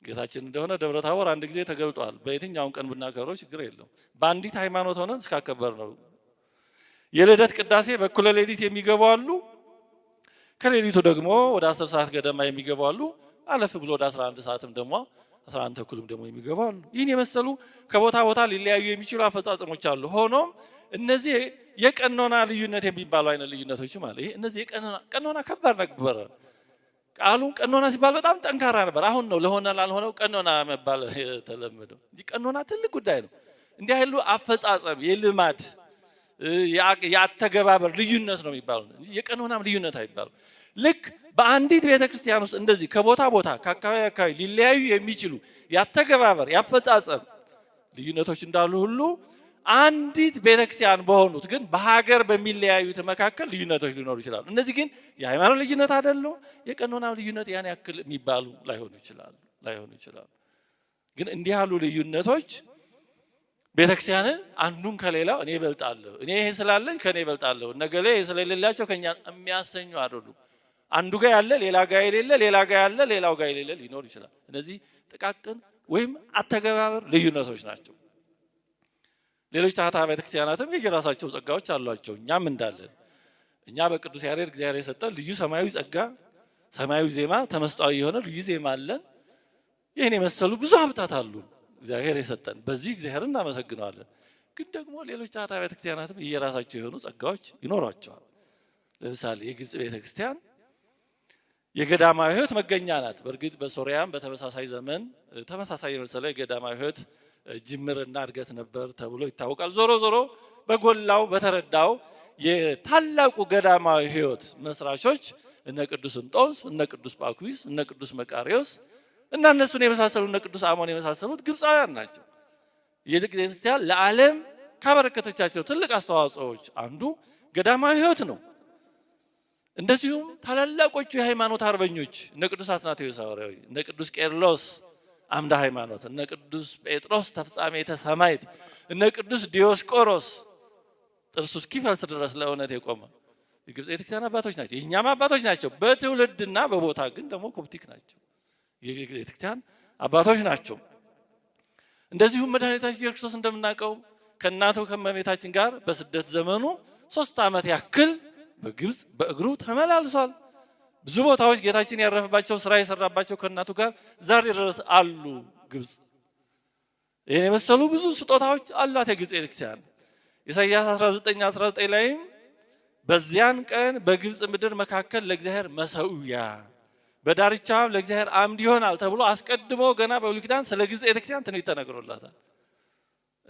ጌታችን እንደሆነ ደብረ ታቦር አንድ ጊዜ ተገልጧል። በየትኛውም ቀን ብናከብረው ችግር የለውም። በአንዲት ሃይማኖት ሆነን እስካከበር ነው። የልደት ቅዳሴ በኩለ ሌሊት የሚገቡ አሉ። ከሌሊቱ ደግሞ ወደ 10 ሰዓት ገደማ የሚገቡ አሉ። አለፍ ብሎ ወደ 11 ሰዓትም ደግሞ 11 ተኩልም ደግሞ የሚገቡ አሉ። ይህን የመሰሉ ከቦታ ቦታ ሊለያዩ የሚችሉ አፈጻጸሞች አሉ። ሆኖም እነዚህ የቀኖና ልዩነት የሚባሉ አይነት ልዩነቶች ማለት ይሄ እነዚህ ቀኖና ከባድ ነበር። ቃሉ ቀኖና ሲባል በጣም ጠንካራ ነበር። አሁን ነው ለሆነ ላልሆነው ቀኖና መባል የተለመደው እንጂ ቀኖና ትልቅ ጉዳይ ነው። እንዲህ ያሉ አፈጻጸም የልማድ የአተገባበር ልዩነት ነው የሚባለው እንጂ የቀኖናም ልዩነት አይባልም። ልክ በአንዲት ቤተክርስቲያን ውስጥ እንደዚህ ከቦታ ቦታ ከአካባቢ አካባቢ ሊለያዩ የሚችሉ የአተገባበር የአፈጻጸም ልዩነቶች እንዳሉ ሁሉ አንዲት ቤተክርስቲያን በሆኑት ግን በሀገር በሚለያዩት መካከል ልዩነቶች ሊኖሩ ይችላሉ። እነዚህ ግን የሃይማኖት ልዩነት አይደለም፣ የቀኖና ልዩነት ያን ያክል የሚባሉ ላይሆኑ ይችላሉ። ግን እንዲህ ያሉ ልዩነቶች ቤተክርስቲያንን አንዱን ከሌላው እኔ እበልጣለሁ፣ እኔ ይሄ ስላለኝ ከኔ እበልጣለሁ፣ ነገሌ ይሄ ስለሌላቸው ከኛ የሚያሰኙ አይደሉም። አንዱ ጋር ያለ ሌላ ጋር የሌለ፣ ሌላ ጋር ያለ ሌላው ጋር የሌለ ሊኖር ይችላል። እነዚህ ጥቃቅን ወይም አተገባበር ልዩነቶች ናቸው። ሌሎች ታህታ ቤተክርስቲያናትም የራሳቸው ጸጋዎች አሏቸው። እኛም እንዳለን እኛ በቅዱስ ያሬድ እግዚአብሔር የሰጠን ልዩ ሰማያዊ ጸጋ፣ ሰማያዊ ዜማ፣ ተመስጧዊ የሆነ ልዩ ዜማ አለን። ይህን የመሰሉ ብዙ ሀብታት አሉን እግዚአብሔር የሰጠን። በዚህ እግዚአብሔር እናመሰግነዋለን። ግን ደግሞ ሌሎች ታህታ ቤተክርስቲያናትም የራሳቸው የሆኑ ጸጋዎች ይኖሯቸዋል። ለምሳሌ የግብጽ ቤተክርስቲያን የገዳማዊ ሕይወት መገኛ ናት። በእርግጥ በሶሪያም በተመሳሳይ ዘመን ተመሳሳይ የመሰለ የገዳማዊ ሕይወት ጅምርና እድገት ነበር ተብሎ ይታወቃል። ዞሮ ዞሮ በጎላው በተረዳው የታላቁ ገዳማዊ ሕይወት መስራቾች እነ ቅዱስ እንጦንስ፣ እነ ቅዱስ ጳኩሚስ፣ እነ ቅዱስ መቃርዮስ እና እነሱን የመሳሰሉ እነ ቅዱስ አሞን የመሳሰሉት ግብፃውያን ናቸው። የቤተክርስቲያን ለዓለም ካበረከተቻቸው ትልቅ አስተዋጽኦዎች አንዱ ገዳማዊ ሕይወት ነው። እንደዚሁም ታላላቆቹ የሃይማኖት አርበኞች እነ ቅዱስ አትናቴዎስ ሐዋርያዊ፣ እነ ቅዱስ ቄርሎስ አምደ ሃይማኖት፣ እነ ቅዱስ ጴጥሮስ ተፍጻሜተ ሰማዕት፣ እነ ቅዱስ ዲዮስቆሮስ ጥርሱ እስኪፈልስ ድረስ ለእውነት የቆመ የግብፅ ቤተክርስቲያን አባቶች ናቸው። የእኛም አባቶች ናቸው። በትውልድና በቦታ ግን ደግሞ ኮፕቲክ ናቸው። የቤተክርስቲያን አባቶች ናቸው። እንደዚሁም መድኃኒታችን ኢየሱስ ክርስቶስ እንደምናውቀው ከእናቱ ከእመቤታችን ጋር በስደት ዘመኑ 3 ዓመት ያክል በግብፅ በእግሩ ተመላልሷል። ብዙ ቦታዎች ጌታችን ያረፈባቸው ስራ የሰራባቸው ከእናቱ ጋር ዛሬ ድረስ አሉ ግብፅ። ይህን የመሰሉ ብዙ ስጦታዎች አሏት የግብፅ ቤተክርስቲያን። ኢሳይያስ 19:19 ላይም በዚያን ቀን በግብፅ ምድር መካከል ለእግዚአብሔር መሰዊያ በዳርቻም ለእግዚአብሔር አምድ ይሆናል ተብሎ አስቀድሞ ገና በብሉይ ኪዳን ስለ ግብፅ ቤተክርስቲያን ትንቢት ተነግሮላታል።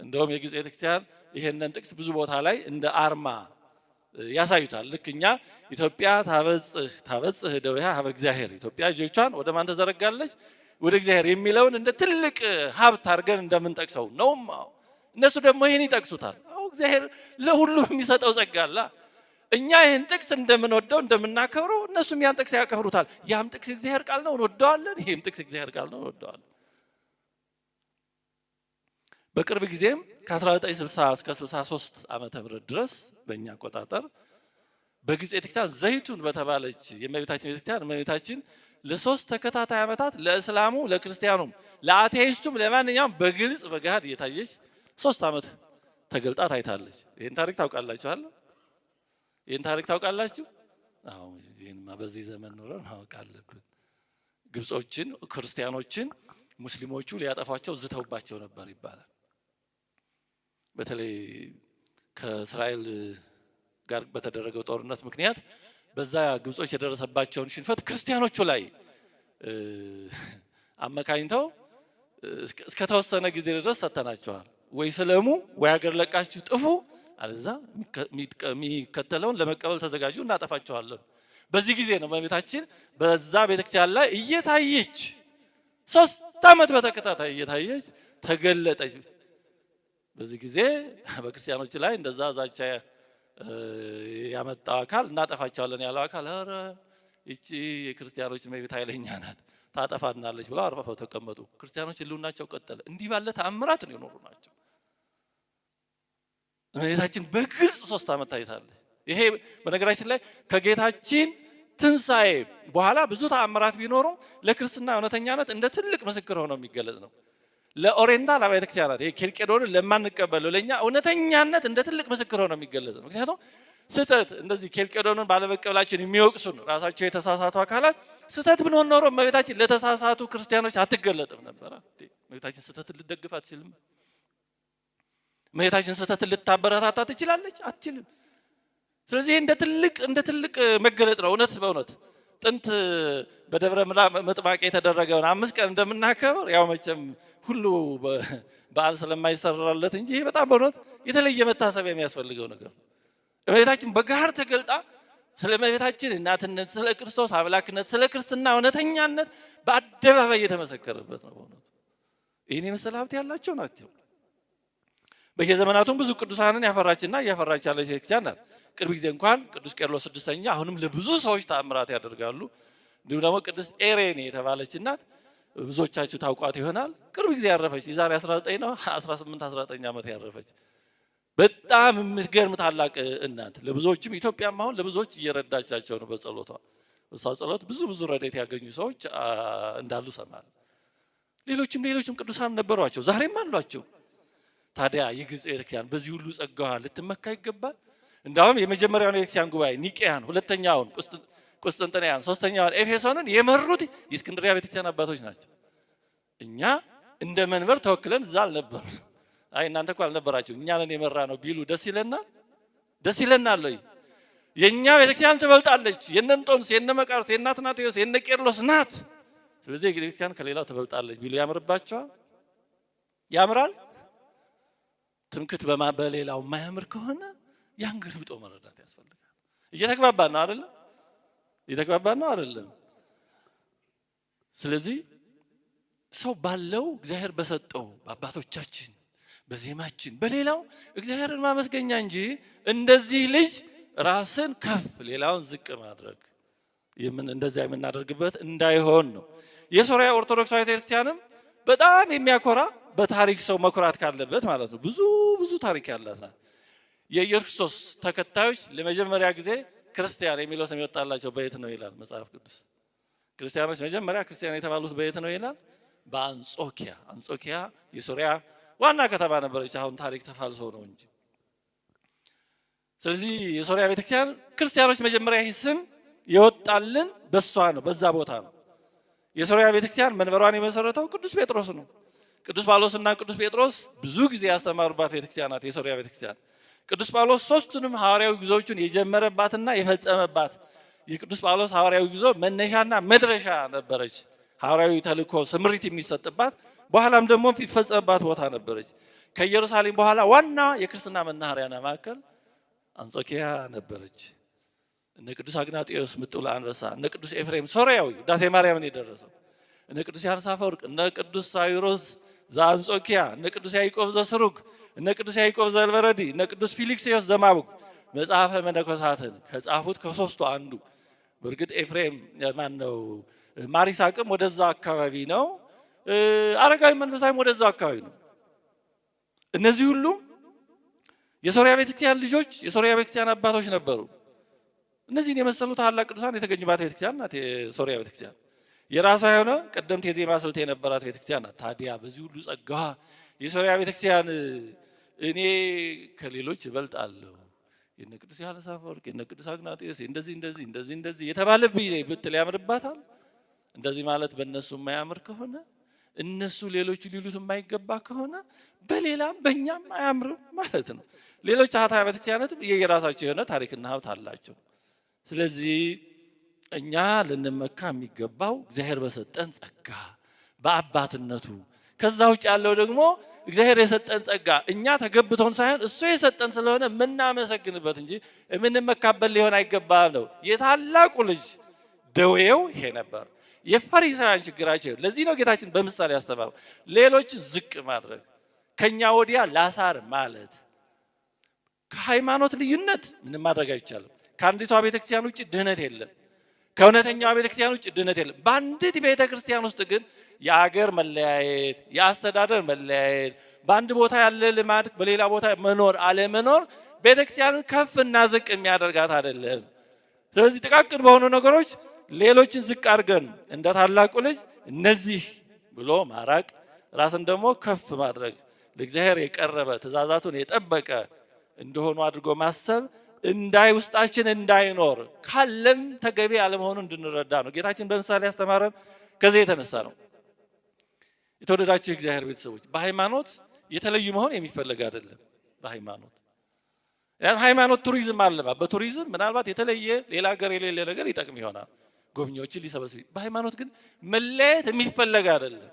እንደውም የግብፅ ቤተክርስቲያን ይሄንን ጥቅስ ብዙ ቦታ ላይ እንደ አርማ ያሳዩታል። ልክ እኛ ኢትዮጵያ ታበጽህ እደዊሃ ሀበ እግዚአብሔር፣ ኢትዮጵያ እጆቿን ወደ ማን ተዘረጋለች? ወደ እግዚአብሔር የሚለውን እንደ ትልቅ ሀብት አድርገን እንደምንጠቅሰው ነውም። እነሱ ደግሞ ይህን ይጠቅሱታል። እግዚአብሔር ለሁሉም የሚሰጠው ጸጋ አለ። እኛ ይህን ጥቅስ እንደምንወደው እንደምናከብረው እነሱም ያን ጥቅስ ያከብሩታል። ያም ጥቅስ እግዚአብሔር ቃል ነው እንወደዋለን፣ ይህም ጥቅስ እግዚአብሔር ቃል ነው እንወደዋለን። በቅርብ ጊዜም ከ1960 እስከ 63 ዓመተ ምህረት ድረስ በእኛ አቆጣጠር በግብጽ ቤተክርስቲያን ዘይቱን በተባለች የእመቤታችን ቤተክርስቲያን እመቤታችን ለሶስት ተከታታይ ዓመታት ለእስላሙ፣ ለክርስቲያኑም፣ ለአቴይስቱም ለማንኛውም በግልጽ በገሃድ እየታየች 3 ዓመት ተገልጣ ታይታለች። ይህን ታሪክ ታውቃላችሁ አይደል? ይህን ታሪክ ታውቃላችሁ? አዎ፣ ይህንማ በዚህ ዘመን ኖረን ማወቅ አለብን። ግብጾችን ክርስቲያኖችን ሙስሊሞቹ ሊያጠፏቸው ዝተውባቸው ነበር ይባላል። በተለይ ከእስራኤል ጋር በተደረገው ጦርነት ምክንያት በዛ ግብጾች የደረሰባቸውን ሽንፈት ክርስቲያኖቹ ላይ አመካኝተው እስከ ተወሰነ ጊዜ ድረስ ሰተናቸዋል። ወይ ስለሙ ወይ ሀገር ለቃችሁ ጥፉ፣ አለዛ የሚከተለውን ለመቀበል ተዘጋጁ፣ እናጠፋቸዋለን። በዚህ ጊዜ ነው እመቤታችን በዛ ቤተክርስቲያን ላይ እየታየች 3 ዓመት በተከታታይ እየታየች ተገለጠች። በዚህ ጊዜ በክርስቲያኖች ላይ እንደዛ ዛቻ ያመጣው አካል እናጠፋቸዋለን ያለው አካል ኧረ እቺ የክርስቲያኖች እመቤት ኃይለኛ ናት ታጠፋናለች ብለው አርፈው ተቀመጡ። ክርስቲያኖች ህልውናቸው ቀጠለ። እንዲህ ባለ ተአምራት ነው የኖሩ ናቸው። እመቤታችን በግልጽ 3 ዓመት ታይታለች። ይሄ በነገራችን ላይ ከጌታችን ትንሣኤ በኋላ ብዙ ተአምራት ቢኖሩም ለክርስትና እውነተኛነት እንደ ትልቅ ምስክር ሆኖ የሚገለጽ ነው። ለኦሪየንታል አብያተ ክርስቲያናት ይሄ ኬልቄዶንን ለማንቀበለው ለኛ እውነተኛነት እንደ ትልቅ ምስክር ሆኖ የሚገለጽ ነው። ምክንያቱም ስህተት እንደዚህ ኬልቄዶንን ባለመቀበላችን የሚወቅሱን ራሳቸው የተሳሳቱ አካላት ስህተት ብንሆን ኖሮ እመቤታችን ለተሳሳቱ ክርስቲያኖች አትገለጥም ነበር። እመቤታችን ስህተትን ልትደግፍ አትችልም። እመቤታችን ስህተትን ልታበረታታ ትችላለች? አትችልም። ስለዚህ እንደ ትልቅ መገለጥ ነው። እውነት በእውነት ጥንት በደብረ ምጥማቅ የተደረገውን 5 ቀን እንደምናከብር ያው መቼም ሁሉ በዓል ስለማይሰራለት እንጂ በጣም በእውነት የተለየ መታሰቢያ የሚያስፈልገው ነገር ነው። እመቤታችን በጋር ተገልጣ ስለ እመቤታችን እናትነት፣ ስለ ክርስቶስ አምላክነት፣ ስለ ክርስትና እውነተኛነት በአደባባይ የተመሰከረበት ነው። በእውነቱ ይህን የመሰለ ሀብት ያላቸው ናቸው። በየዘመናቱም ብዙ ቅዱሳንን ያፈራችና እያፈራች ያለች ቤተክርስቲያን ናት። ቅርብ ጊዜ እንኳን ቅዱስ ቄርሎስ 6ኛ አሁንም ለብዙ ሰዎች ተአምራት ያደርጋሉ። እንዲሁም ደግሞ ቅድስት ኤሬኔ የተባለች እናት ብዙዎቻችሁ ታውቋት ይሆናል። ቅርብ ጊዜ ያረፈች የዛሬ 19 ነው 19 ዓመት ያረፈች በጣም የምትገርም ታላቅ እናት ለብዙዎችም ኢትዮጵያም አሁን ለብዙዎች እየረዳቻቸው ነው በጸሎቷ። እሷ ጸሎት ብዙ ረድኤት ያገኙ ሰዎች እንዳሉ ሰማል። ሌሎችም ቅዱሳን ነበሯቸው፣ ዛሬም አሏቸው። ታዲያ የግብጽ ቤተክርስቲያን በዚህ ሁሉ ጸጋዋ ልትመካ ይገባል። እንዳውም የመጀመሪያውን የቤተክርስቲያን ጉባኤ ኒቄያን፣ ሁለተኛውን ቁስጥንጥንያን፣ ሶስተኛውን ኤፌሶንን የመሩት የእስክንድርያ ቤተክርስቲያን አባቶች ናቸው። እኛ እንደ መንበር ተወክለን እዛ አልነበሩ። አይ እናንተ እኮ አልነበራችሁ እኛ ነን የመራ ነው ቢሉ ደስ ይለናል ወይ? የኛ ቤተክርስቲያን ትበልጣለች። የነ እንጦንስ፣ የነ መቃርስ፣ የነ አትናቴዎስ፣ የነ ቄርሎስ ናት። ስለዚህ ቤተክርስቲያን ከሌላው ትበልጣለች ቢሉ ያምርባቸዋል? ያምራል? ትምክት በሌላው የማያምር ከሆነ ያን ገልብጦ መረዳት ያስፈልጋል። እየተግባባን ነው አይደለም? ስለዚህ ሰው ባለው እግዚአብሔር በሰጠው በአባቶቻችን በዜማችን በሌላው እግዚአብሔርን ማመስገኛ እንጂ እንደዚህ ልጅ ራስን ከፍ ሌላውን ዝቅ ማድረግ እንደዚያ የምናደርግበት እንዳይሆን ነው። የሶሪያ ኦርቶዶክሳዊት ቤተክርስቲያንም በጣም የሚያኮራ በታሪክ ሰው መኩራት ካለበት ማለት ነው ብዙ ታሪክ ያላት ናት። የኢየሱስ ክርስቶስ ተከታዮች ለመጀመሪያ ጊዜ ክርስቲያን የሚለው ስም ይወጣላቸው በየት ነው ይላል መጽሐፍ ቅዱስ? ክርስቲያኖች መጀመሪያ ክርስቲያን የተባሉት በየት ነው ይላል? በአንጾኪያ የሶሪያ ዋና ከተማ ነበረች። አሁን ታሪክ ተፋልሶ ነው እንጂ። ስለዚህ የሶሪያ ቤተክርስቲያን ክርስቲያኖች መጀመሪያ ይህ ስም የወጣልን በሷ ነው፣ በዛ ቦታ ነው። የሶሪያ ቤተክርስቲያን መንበሯን የመሰረተው ቅዱስ ጴጥሮስ ነው። ቅዱስ ጳውሎስና ቅዱስ ጴጥሮስ ብዙ ጊዜ ያስተማሩባት ቤተክርስቲያን ናት የሶሪያ ቤተክርስቲያን። ቅዱስ ጳውሎስ 3ቱንም ሐዋርያዊ ጉዞዎችን የጀመረባትና የፈጸመባት የቅዱስ ጳውሎስ ሐዋርያዊ ጉዞ መነሻና መድረሻ ነበረች። ሐዋርያዊ ተልእኮ ስምሪት የሚሰጥባት በኋላም ደግሞ የሚፈጸምባት ቦታ ነበረች። ከኢየሩሳሌም በኋላ ዋና የክርስትና መናኸሪያና ማዕከል አንጾኪያ ነበረች። እነ ቅዱስ አግናጢዮስ ምጡለ አንበሳ፣ እነ ቅዱስ ኤፍሬም ሶርያዊ ዳሴ ማርያምን የደረሰው፣ እነ ቅዱስ ዮሐንስ አፈወርቅ፣ እነ ቅዱስ ሳዊሮስ ዘአንጾኪያ፣ እነ ቅዱስ ያዕቆብ ዘስሩግ፣ እነ ቅዱስ ያዕቆብ ዘልበረዲ፣ እነ ቅዱስ ፊልክስዮስ ዘማቡግ መጽሐፈ መነኮሳትን ከጻፉት ከሶስቱ አንዱ። በእርግጥ ኤፍሬም ማን ነው? ማሪሳቅም ወደዛ አካባቢ ነው። አረጋዊ መንፈሳዊም ወደዛ አካባቢ ነው። እነዚህ ሁሉ የሶሪያ ቤተክርስቲያን ልጆች፣ የሶሪያ ቤተክርስቲያን አባቶች ነበሩ። እነዚህን የመሰሉ ታላቅ ቅዱሳን የተገኙባት ቤተክርስቲያን ናት የሶሪያ ቤተክርስቲያን። የራሷ የሆነ ቀደምት የዜማ ስልት የነበራት ቤተክርስቲያን ናት። ታዲያ በዚህ ሁሉ ጸጋዋ የሶሪያ ቤተክርስቲያን እኔ ከሌሎች እበልጣለሁ፣ የነ ቅዱስ ዮሐንስ አፈወርቅ፣ የነ ቅዱስ አግናጢዮስ እንደዚህ የተባለብኝ ብትል ያምርባታል? እንደዚህ ማለት በእነሱ የማያምር ከሆነ እነሱ ሌሎቹ ሊሉት የማይገባ ከሆነ በሌላም በእኛም አያምርም ማለት ነው። ሌሎች አሃት ቤተክርስቲያናትም የየራሳቸው የሆነ ታሪክና ሀብት አላቸው። ስለዚህ እኛ ልንመካ የሚገባው እግዚአብሔር በሰጠን ጸጋ በአባትነቱ፣ ከዛ ውጭ ያለው ደግሞ እግዚአብሔር የሰጠን ጸጋ እኛ ተገብቶን ሳይሆን እሱ የሰጠን ስለሆነ የምናመሰግንበት እንጂ የምንመካበት ሊሆን አይገባም ነው። የታላቁ ልጅ ደዌው ይሄ ነበር። የፈሪሳውያን ችግራቸው ለዚህ ነው ጌታችን በምሳሌ ያስተማረው ሌሎችን ዝቅ ማድረግ፣ ከኛ ወዲያ ላሳር ማለት። ከሃይማኖት ልዩነት ምንም ማድረግ አይቻልም። ከአንዲቷ ቤተክርስቲያን ውጭ ድህነት የለም። ከእውነተኛዋ ቤተክርስቲያን ውጭ ድህነት የለም። በአንዲት ቤተክርስቲያን ውስጥ ግን የአገር መለያየት፣ የአስተዳደር መለያየት፣ በአንድ ቦታ ያለ ልማድ በሌላ ቦታ መኖር አለመኖር ቤተክርስቲያንን ከፍ እና ዝቅ የሚያደርጋት አይደለም። ስለዚህ ጥቃቅን በሆኑ ነገሮች ሌሎችን ዝቅ አድርገን እንደ ታላቁ ልጅ እነዚህ ብሎ ማራቅ፣ ራስን ደግሞ ከፍ ማድረግ፣ ለእግዚአብሔር የቀረበ ትእዛዛቱን የጠበቀ እንደሆኑ አድርጎ ማሰብ ውስጣችን እንዳይኖር ካለም ተገቢ አለመሆኑ እንድንረዳ ነው ጌታችን በምሳሌ ያስተማረን። ከዚህ የተነሳ ነው የተወደዳችሁ የእግዚአብሔር ቤተሰቦች በሃይማኖት የተለዩ መሆን የሚፈለግ አይደለም። ሃይማኖት ቱሪዝም አለማ። በቱሪዝም ምናልባት የተለየ ሌላ ሀገር የሌለ ነገር ይጠቅም ይሆናል፣ ጎብኚዎችን ሊሰበስብ። በሃይማኖት ግን መለየት የሚፈለግ አይደለም።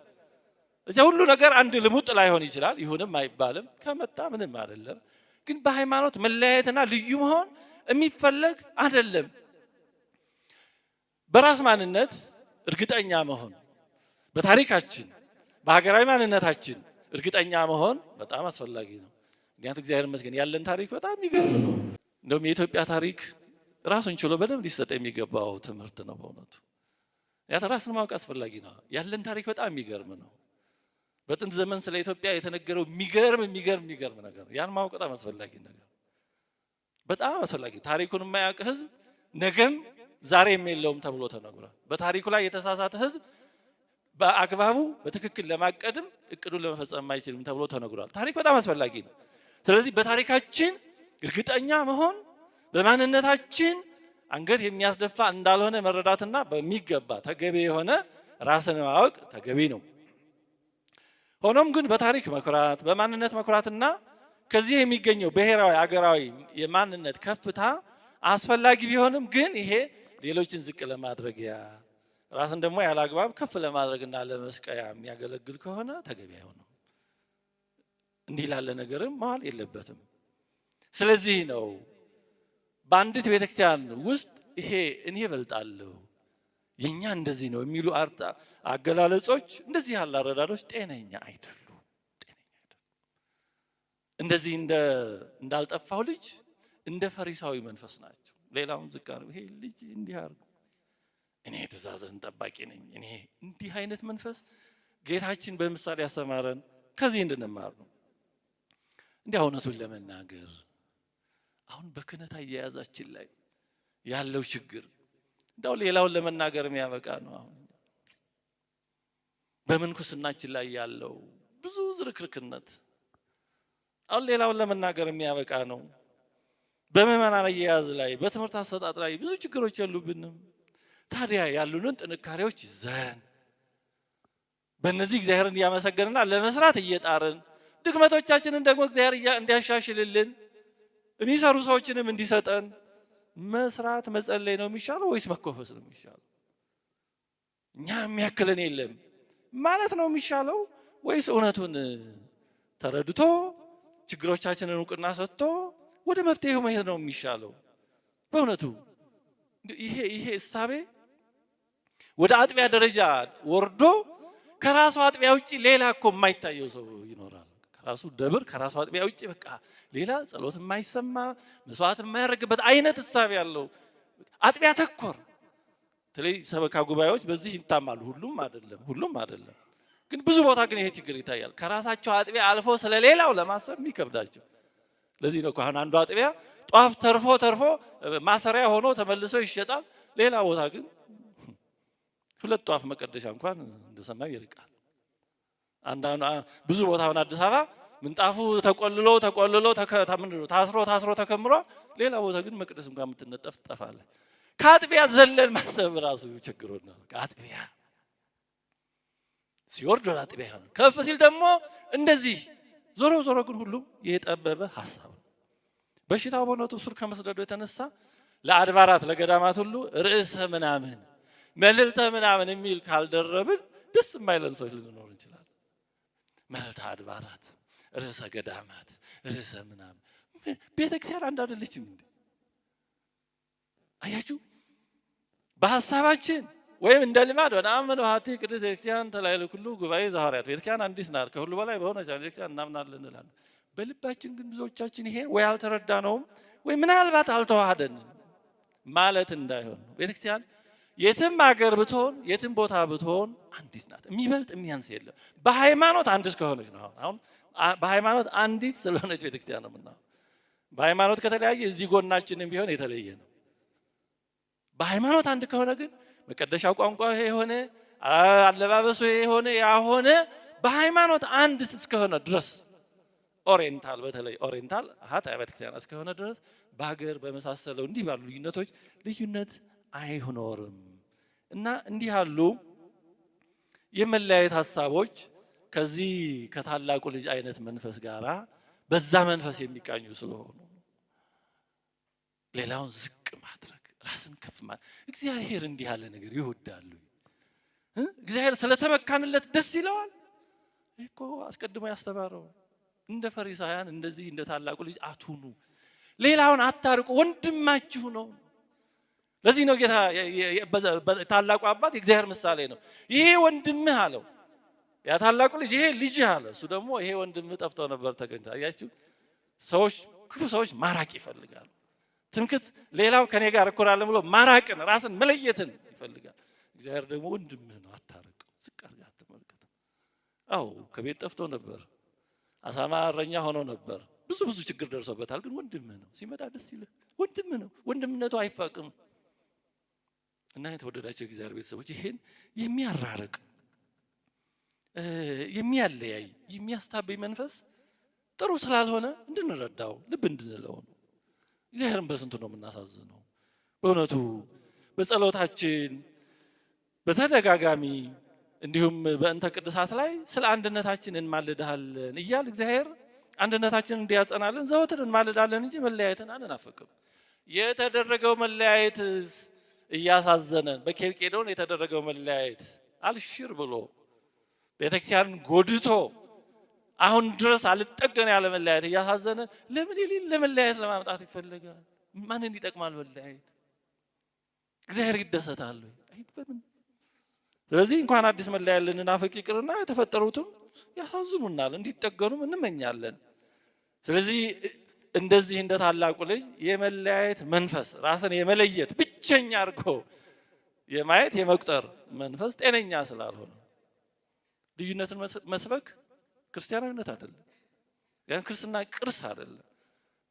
እዚያ ሁሉ ነገር አንድ ልሙጥ ላይሆን ይችላል፣ ይሁንም አይባልም፣ ከመጣ ምንም አይደለም። ግን በሃይማኖት መለያየትና ልዩ መሆን የሚፈለግ አይደለም። በራስ ማንነት እርግጠኛ መሆን፣ በታሪካችን በሀገራዊ ማንነታችን እርግጠኛ መሆን በጣም አስፈላጊ ነው። ምክንያቱም እግዚአብሔር ይመስገን ያለን ታሪክ በጣም የሚገርም ነው። እንደውም የኢትዮጵያ ታሪክ ራሱን ችሎ በደንብ ሊሰጥ የሚገባው ትምህርት ነው። በእውነቱ ራስን ማወቅ አስፈላጊ ነው። ያለን ታሪክ በጣም የሚገርም ነው። በጥንት ዘመን ስለ ኢትዮጵያ የተነገረው የሚገርም ነገር፣ ያን ማወቅ በጣም አስፈላጊ ነገር፣ በጣም አስፈላጊ። ታሪኩን የማያውቅ ህዝብ ነገም ዛሬም የለውም ተብሎ ተነግሯል። በታሪኩ ላይ የተሳሳተ ህዝብ በአግባቡ በትክክል ለማቀድም እቅዱን ለመፈጸም አይችልም ተብሎ ተነግሯል። ታሪክ በጣም አስፈላጊ ነው። ስለዚህ በታሪካችን እርግጠኛ መሆን፣ በማንነታችን አንገት የሚያስደፋ እንዳልሆነ መረዳትና በሚገባ ተገቢ የሆነ ራስን ማወቅ ተገቢ ነው። ሆኖም ግን በታሪክ መኩራት፣ በማንነት መኩራትና ከዚህ የሚገኘው ብሔራዊ አገራዊ የማንነት ከፍታ አስፈላጊ ቢሆንም ግን ይሄ ሌሎችን ዝቅ ለማድረጊያ ራስን ደግሞ ያለ አግባብ ከፍ ለማድረግና ለመስቀያ የሚያገለግል ከሆነ ተገቢ አይሆንም። እንዲህ ላለ ነገርም መዋል የለበትም። ስለዚህ ነው በአንዲት ቤተክርስቲያን ውስጥ ይሄ እኔ እበልጣለሁ፣ የኛ እንደዚህ ነው የሚሉ አገላለጾች፣ እንደዚህ ያለ አረዳዶች ጤነኛ አይደሉም። እንደዚህ እንዳልጠፋው ልጅ እንደ ፈሪሳዊ መንፈስ ናቸው። ሌላውን ዝቅ አድርጎ ይሄ ልጅ እንዲህ አድርጎ እኔ ትእዛዝህን ጠባቂ ነኝ፣ እኔ እንዲህ አይነት መንፈስ ጌታችን በምሳሌ ያስተማረን ከዚህ እንድንማር ነው። እንዲህ እውነቱን ለመናገር አሁን በክህነት አያያዛችን ላይ ያለው ችግር እንደው ሌላውን ለመናገር የሚያበቃ ነው። አሁን በምንኩስናችን ላይ ያለው ብዙ ዝርክርክነት አሁን ሌላውን ለመናገር የሚያበቃ ነው። በምእመናን አያያዝ ላይ በትምህርት አሰጣጥ ላይ ብዙ ችግሮች የሉብንም። ታዲያ ያሉንን ጥንካሬዎች ይዘን በእነዚህ እግዚአብሔርን እያመሰገንና ለመስራት እየጣርን ድክመቶቻችንን ደግሞ እግዚአብሔር እንዲያሻሽልልን የሚሰሩ ሰዎችንም እንዲሰጠን መስራት መጸለይ ነው የሚሻለው ወይስ መኮፈስ ነው የሚሻለው? እኛ የሚያክለን የለም ማለት ነው የሚሻለው ወይስ እውነቱን ተረድቶ ችግሮቻችንን እውቅና ሰጥቶ ወደ መፍትሄው መሄድ ነው የሚሻለው። በእውነቱ ይሄ እሳቤ ወደ አጥቢያ ደረጃ ወርዶ ከራሱ አጥቢያ ውጪ ሌላ እኮ የማይታየው ሰው ይኖራል። ከራሱ ደብር ከራሱ አጥቢያ ውጪ በቃ ሌላ ጸሎት የማይሰማ መስዋዕት የማያደርግበት አይነት እሳቤ ያለው አጥቢያ ተኮር ስለዚህ ሰበካ ጉባኤዎች በዚህ ይታማሉ። ሁሉም አይደለም ግን ብዙ ቦታ ግን ይሄ ችግር ይታያል። ከራሳቸው አጥቢያ አልፎ ስለሌላው ለማሰብ የሚከብዳቸው። ለዚህ ነው አሁን አንዱ አጥቢያ ጧፍ ተርፎ ማሰሪያ ሆኖ ተመልሶ ይሸጣል። ሌላ ቦታ ግን ሁለት ጧፍ መቀደሻ እንኳን እንደሰማይ ይርቃል። ብዙ ቦታ አሁን አዲስ አበባ ምንጣፉ ተቆልሎ ታስሮ ተከምሮ፣ ሌላ ቦታ ግን መቅደስ እንኳን የምትነጠፍ ትጠፋለች። ከአጥቢያ ዘለን ማሰብ ራሱ ችግሩና ከአጥቢያ ሲወርድ ወደ አጥቢያ ይሆናል። ከፍ ሲል ደግሞ እንደዚህ ዞሮ ግን ሁሉም የጠበበ ሐሳብ ነው። በሽታው በእውነቱ ስር ከመስደዱ የተነሳ ለአድባራት ለገዳማት ሁሉ ርዕሰ ምናምን መልዕልተ ምናምን የሚል ካልደረብን ደስ የማይለን ሰዎች ልንኖር እንችላለን። መልዕልተ አድባራት፣ ርዕሰ ገዳማት፣ ርዕሰ ምናምን ቤተክርስቲያን አንድ አይደለችም እንዴ? አያችሁ በሐሳባችን ወይም እንደ ልማድ በጣም በሃቲ ቅድስት ቤተክርስቲያን ተላይለ ሁሉ ጉባኤ ዘሐዋርያት ቤተክርስቲያን አንዲት ናት ከሁሉ በላይ በሆነች ቤተክርስቲያን እናምናለን እንላለን። በልባችን ግን ብዙዎቻችን ይሄ ወይ አልተረዳነውም ወይ ምናልባት አልተዋሃደንም ማለት እንዳይሆን ነው። ቤተክርስቲያን የትም ሀገር ብትሆን የትም ቦታ ብትሆን አንዲት ናት። የሚበልጥ የሚያንስ የለም። በሃይማኖት አንድ እስከሆነች ነው። አሁን በሃይማኖት አንዲት ስለሆነች ቤተክርስቲያን ነው የምናየው። በሃይማኖት ከተለያየ እዚህ ጎናችንም ቢሆን የተለየ ነው። በሃይማኖት አንድ ከሆነ ግን መቀደሻው ቋንቋ የሆነ አለባበሱ የሆነ ያሆነ በሃይማኖት አንድ እስከሆነ ድረስ ኦሪየንታል በተለይ ኦሪየንታል አሃት ቤተክርስቲያን እስከሆነ ድረስ በሀገር በመሳሰለው እንዲህ ባሉ ልዩነት አይኖርም። እና እንዲህ ያሉ የመለያየት ሐሳቦች ከዚህ ከታላቁ ልጅ አይነት መንፈስ ጋራ በዛ መንፈስ የሚቃኙ ስለሆኑ ሌላውን ዝቅ ማድረግ ራስን ከፍ ማለት እግዚአብሔር እንዲህ ያለ ነገር ይወዳል። እግዚአብሔር ስለተመካንለት ደስ ይለዋል እኮ አስቀድሞ ያስተማረው። እንደ ፈሪሳውያን እንደዚህ እንደ ታላቁ ልጅ አትሁኑ፣ ሌላውን አታርቁ፣ ወንድማችሁ ነው። ለዚህ ነው ጌታ ታላቁ አባት የእግዚአብሔር ምሳሌ ነው። ይሄ ወንድምህ አለው። ያ ታላቁ ልጅ ይሄ ልጅህ አለ። እሱ ደግሞ ይሄ ወንድምህ ጠፍቶ ነበር ተገኝቶ። አያችሁ ክፉ ሰዎች ማራቅ ይፈልጋሉ። ትምክት ሌላው ከኔ ጋር እኩል አለ ብሎ ማራቅን ራስን መለየትን ይፈልጋል። እግዚአብሔር ደግሞ ወንድምህ ነው አታርቀው፣ ዝቅ አድርገህ አትመልከተው። አዎ ከቤት ጠፍቶ ነበር፣ አሳማ እረኛ ሆኖ ነበር፣ ብዙ ችግር ደርሶበታል። ግን ወንድምህ ነው፣ ሲመጣ ደስ ይልህ። ወንድምህ ነው፣ ወንድምነቱ አይፋቅም። እና የተወደዳቸው እግዚአብሔር ቤተሰቦች ይሄን የሚያራርቅ የሚያለያይ የሚያስታበይ መንፈስ ጥሩ ስላልሆነ እንድንረዳው ልብ እንድንለው ነው። እግዚአብሔርን በስንቱ ነው የምናሳዝነው? በእውነቱ በጸሎታችን በተደጋጋሚ እንዲሁም በእንተ ቅድሳት ላይ ስለ አንድነታችን እንማልዳለን እያል እግዚአብሔር አንድነታችንን እንዲያጸናልን ዘወትር እንማልዳለን እንጂ መለያየትን አንናፍቅም። የተደረገው መለያየት እያሳዘነን በኬልቄዶን የተደረገው መለያየት አልሽር ብሎ ቤተክርስቲያንን ጎድቶ አሁን ድረስ አልጠገን ያለ መለያየት እያሳዘነን ለምን ለመለያየት ለማምጣት ይፈልጋል? ማንን ይጠቅማል መለያየት? እግዚአብሔር ይደሰታል አይደለም? ስለዚህ እንኳን አዲስ መለያየት ልንናፍቅ ይቅርና የተፈጠሩትም ያሳዝኑናል፣ እንዲጠገኑም እንመኛለን። ስለዚህ እንደዚህ እንደ ታላቁ ልጅ የመለያየት መንፈስ ራስን የመለየት ብቸኛ አድርጎ የማየት የመቁጠር መንፈስ ጤነኛ ስላልሆነ ልዩነትን መስበክ ክርስቲያናዊነት አይደለም። ያን ክርስትና ቅርስ አይደለም።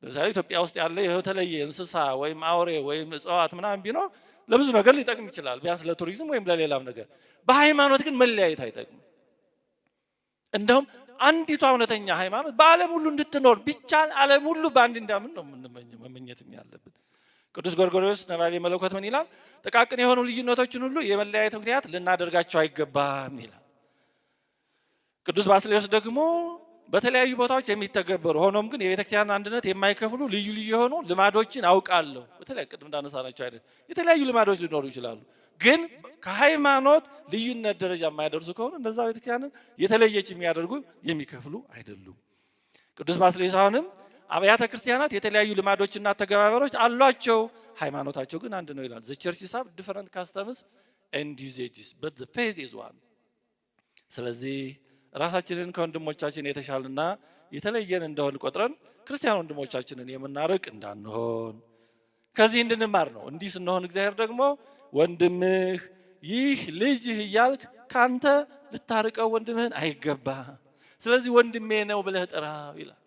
ለምሳሌ ኢትዮጵያ ውስጥ ያለ የተለየ እንስሳ ወይም አውሬ ወይም እጽዋት ምናምን ቢኖር ለብዙ ነገር ሊጠቅም ይችላል፣ ቢያንስ ለቱሪዝም ወይም ለሌላም ነገር። በሃይማኖት ግን መለያየት አይጠቅም። እንደውም አንዲቷ እውነተኛ ሃይማኖት በዓለም ሁሉ እንድትኖር ቢቻል ዓለም ሁሉ በአንድ እንዲያምን ነው መመኘትም ያለብን። ቅዱስ ጎርጎርዮስ ነባቤ መለኮት ምን ይላል? ጥቃቅን የሆኑ ልዩነቶችን ሁሉ የመለያየት ምክንያት ልናደርጋቸው አይገባም ይላል። ቅዱስ ባስልዮስ ደግሞ በተለያዩ ቦታዎች የሚተገበሩ ሆኖም ግን የቤተክርስቲያን አንድነት የማይከፍሉ ልዩ የሆኑ ልማዶችን አውቃለሁ። በተለይ ቅድም እንዳነሳናቸው አይነት የተለያዩ ልማዶች ሊኖሩ ይችላሉ። ግን ከሃይማኖት ልዩነት ደረጃ የማይደርሱ ከሆነ እንደዛ ቤተክርስቲያንን የተለየች የሚያደርጉ የሚከፍሉ አይደሉም። ቅዱስ ባስልዮስ አሁንም አብያተ ክርስቲያናት የተለያዩ ልማዶችና ተገባበሮች አሏቸው፣ ሃይማኖታቸው ግን አንድ ነው ይላል። the churches have different customs and usages but the faith is one። ስለዚህ ራሳችንን ከወንድሞቻችን የተሻለና የተለየን እንደሆን ቆጥረን ክርስቲያን ወንድሞቻችንን የምናርቅ እንዳንሆን ከዚህ እንድንማር ነው። እንዲህ ስንሆን እግዚአብሔር ደግሞ ወንድምህ ይህ ልጅህ እያልክ ካንተ ልታርቀው ወንድምህን አይገባ፣ ስለዚህ ወንድሜ ነው ብለህ ጥራው ይላል።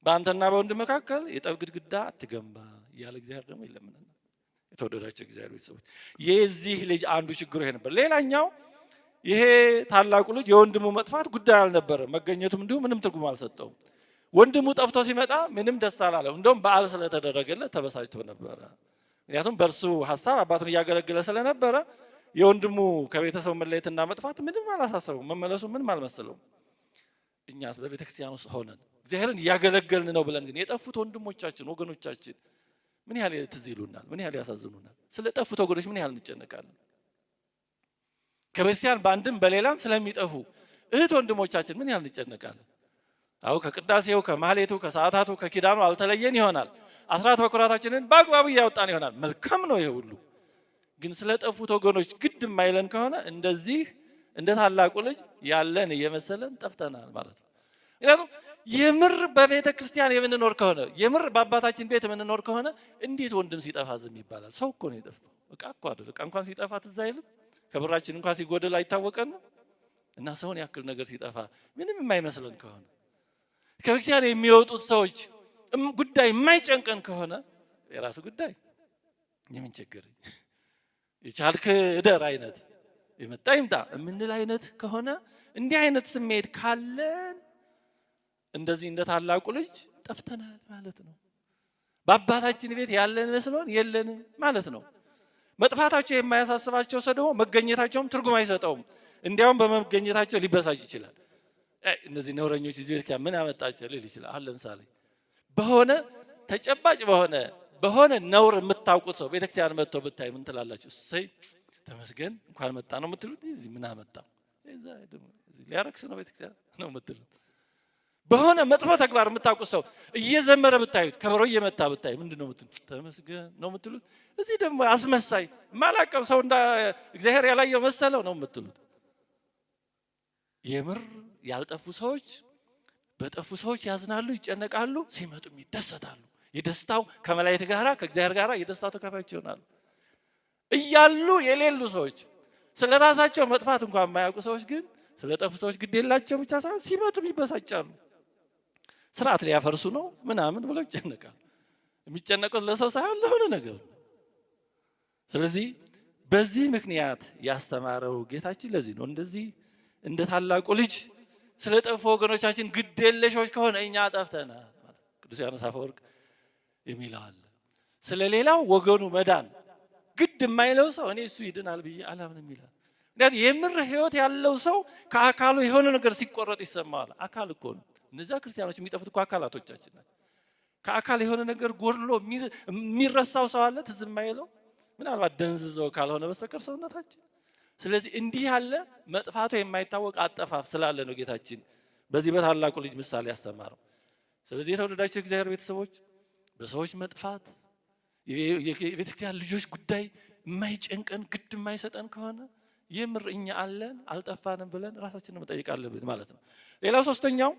በአንተና በወንድም መካከል የጠብ ግድግዳ አትገንባ እያለ እግዚአብሔር ደግሞ ይለምናል። የተወደዳቸው እግዚአብሔር ቤተሰቦች የዚህ ልጅ አንዱ ችግሩ ይሄ ነበር። ሌላኛው ይሄ ታላቁ ልጅ የወንድሙ መጥፋት ጉዳይ አልነበረም። መገኘቱም እንዲሁ ምንም ትርጉም አልሰጠውም። ወንድሙ ጠፍቶ ሲመጣ ምንም ደስ አላለው። እንደውም በዓል ስለተደረገለት ተበሳጭቶ ነበረ። ምክንያቱም በእርሱ ሀሳብ አባቱን እያገለገለ ስለነበረ የወንድሙ ከቤተሰቡ መለየትና መጥፋት ምንም አላሳሰበው። መመለሱ ምንም አልመሰለውም። እኛስ በቤተክርስቲያን ውስጥ ሆነን እግዚአብሔርን እያገለገልን ነው ብለን ግን የጠፉት ወንድሞቻችን ወገኖቻችን ምን ያህል ትዝ ይሉናል? ምን ያህል ያሳዝኑናል? ስለ ጠፉት ወገኖች ምን ያህል እንጨነቃለን? ከቤተክርስቲያን በአንድም በሌላም ስለሚጠፉ እህት ወንድሞቻችን ምን ያህል እንጨነቃለን? አው ከቅዳሴው ከማህሌቱ ከሰዓታቱ ከኪዳኑ አልተለየን ይሆናል። አስራት በኩራታችንን በአግባቡ እያወጣን ይሆናል። መልካም ነው ይሄ ሁሉ። ግን ስለ ጠፉት ወገኖች ግድ የማይለን ከሆነ እንደዚህ እንደ ታላቁ ልጅ ያለን እየመሰለን ጠፍተናል ማለት ነው። ምክንያቱም የምር በቤተ ክርስቲያን የምንኖር ከሆነ የምር በአባታችን ቤት የምንኖር ከሆነ እንዴት ወንድም ሲጠፋ ዝም ይባላል? ሰው እኮ ነው የጠፋው። እቃ እኮ አይደል? እቃ እንኳን ሲጠፋ ትዝ አይልም? ከብራችን እንኳን ሲጎደል አይታወቀን ነው? እና ሰውን ያክል ነገር ሲጠፋ ምንም የማይመስለን ከሆነ ከቤተክርስቲያን የሚወጡት ሰዎች ጉዳይ የማይጨንቀን ከሆነ የራሱ ጉዳይ የምን ቸገረኝ የቻልክ እደር አይነት የመጣ ይምጣ የምንል አይነት ከሆነ እንዲህ አይነት ስሜት ካለን እንደዚህ እንደ ታላቁ ልጅ ጠፍተናል ማለት ነው። በአባታችን ቤት ያለን መስሎን የለንም ማለት ነው። መጥፋታቸው የማያሳስባቸው ሰው ደግሞ መገኘታቸውም ትርጉም አይሰጠውም። እንዲያውም በመገኘታቸው ሊበሳጭ ይችላል። እነዚህ ነውረኞች እዚህ ብቻ ምን አመጣቸው ሊል ይችላል። አሁን ለምሳሌ በሆነ ተጨባጭ በሆነ ነውር የምታውቁት ሰው ቤተክርስቲያን መጥቶ ብታይ ምን ትላላችሁ? እሰይ ተመስገን እንኳን መጣ ነው የምትሉት? እዚህ ምን አመጣው እዚህ ሊያረክስ ነው ቤተክርስቲያን ነው የምትሉት? በሆነ መጥፎ ተግባር የምታውቁት ሰው እየዘመረ ብታዩት ከበሮ እየመታ ብታይ ምንድነው የምትሉት? ተመስገን ነው የምትሉት? እዚህ ደግሞ አስመሳይ ማላቀም ሰው እንደ እግዚአብሔር ያላየው መሰለው ነው የምትሉት? የምር ያልጠፉ ሰዎች በጠፉ ሰዎች ያዝናሉ፣ ይጨነቃሉ፣ ሲመጡም ይደሰታሉ። የደስታው ከመላእክት ጋራ ከእግዚአብሔር ጋራ የደስታው ተካፋዮች ይሆናሉ። እያሉ የሌሉ ሰዎች ስለ ራሳቸው መጥፋት እንኳን የማያውቁ ሰዎች ግን ስለ ጠፉ ሰዎች ግድ የላቸው ብቻ ሳይሆን ሲመጡም ይበሳጫሉ። ስርዓት ሊያፈርሱ ነው ምናምን ብለው ይጨነቃሉ። የሚጨነቁት ለሰው ሳይሆን ለሆነ ነገር። ስለዚህ በዚህ ምክንያት ያስተማረው ጌታችን ለዚህ ነው እንደዚህ እንደ ታላቁ ልጅ ስለ ጠፉ ወገኖቻችን ግድ የለሾች ከሆነ እኛ ጠፍተናል ማለት ቅዱስ ዮሐንስ አፈወርቅ የሚለው አለ። ስለ ሌላው ወገኑ መዳን ግድ የማይለው ሰው እኔ እሱ ይድናል ብዬ አላምንም ይላል። እንዴት የምር ህይወት ያለው ሰው ከአካሉ የሆነ ነገር ሲቆረጥ ይሰማዋል። አካል እኮ ነው። እነዚያ ክርስቲያኖች የሚጠፉት እኮ አካላቶቻችን ናቸው። ከአካል የሆነ ነገር ጎድሎ የሚረሳው ሰው አለ ትዝ የማይለው ምናልባት ደንዝዘው ካልሆነ በስተቀር ሰውነታችን። ስለዚህ እንዲህ ያለ መጥፋቱ የማይታወቅ አጠፋፍ ስላለ ነው ጌታችን በዚህ በታላቁ ልጅ ምሳሌ ያስተማረው። ስለዚህ የተወደዳችሁ እግዚአብሔር ቤተሰቦች በሰዎች መጥፋት የቤተክርስቲያን ልጆች ጉዳይ የማይጨንቀን ግድ የማይሰጠን ከሆነ የምር እኛ አለን አልጠፋንም ብለን ራሳችንን መጠየቅ አለብን ማለት ነው። ሌላው ሶስተኛው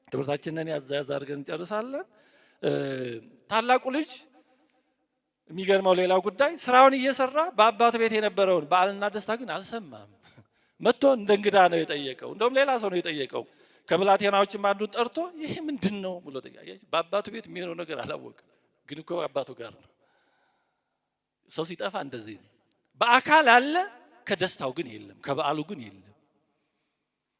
ትምህርታችንን ያዝ አድርገን እንጨርሳለን። ታላቁ ልጅ የሚገርመው ሌላው ጉዳይ ስራውን እየሰራ በአባቱ ቤት የነበረውን በዓልና ደስታ ግን አልሰማም። መጥቶ እንደ እንግዳ ነው የጠየቀው። እንደውም ሌላ ሰው ነው የጠየቀው። ከብላቴናዎችም አንዱን ጠርቶ ይሄ ምንድን ነው ብሎ ጠየቀ። በአባቱ ቤት የሚሆነው ነገር አላወቅም፣ ግን እኮ አባቱ ጋር ነው። ሰው ሲጠፋ እንደዚህ ነው። በአካል አለ፣ ከደስታው ግን የለም፣ ከበዓሉ ግን የለም።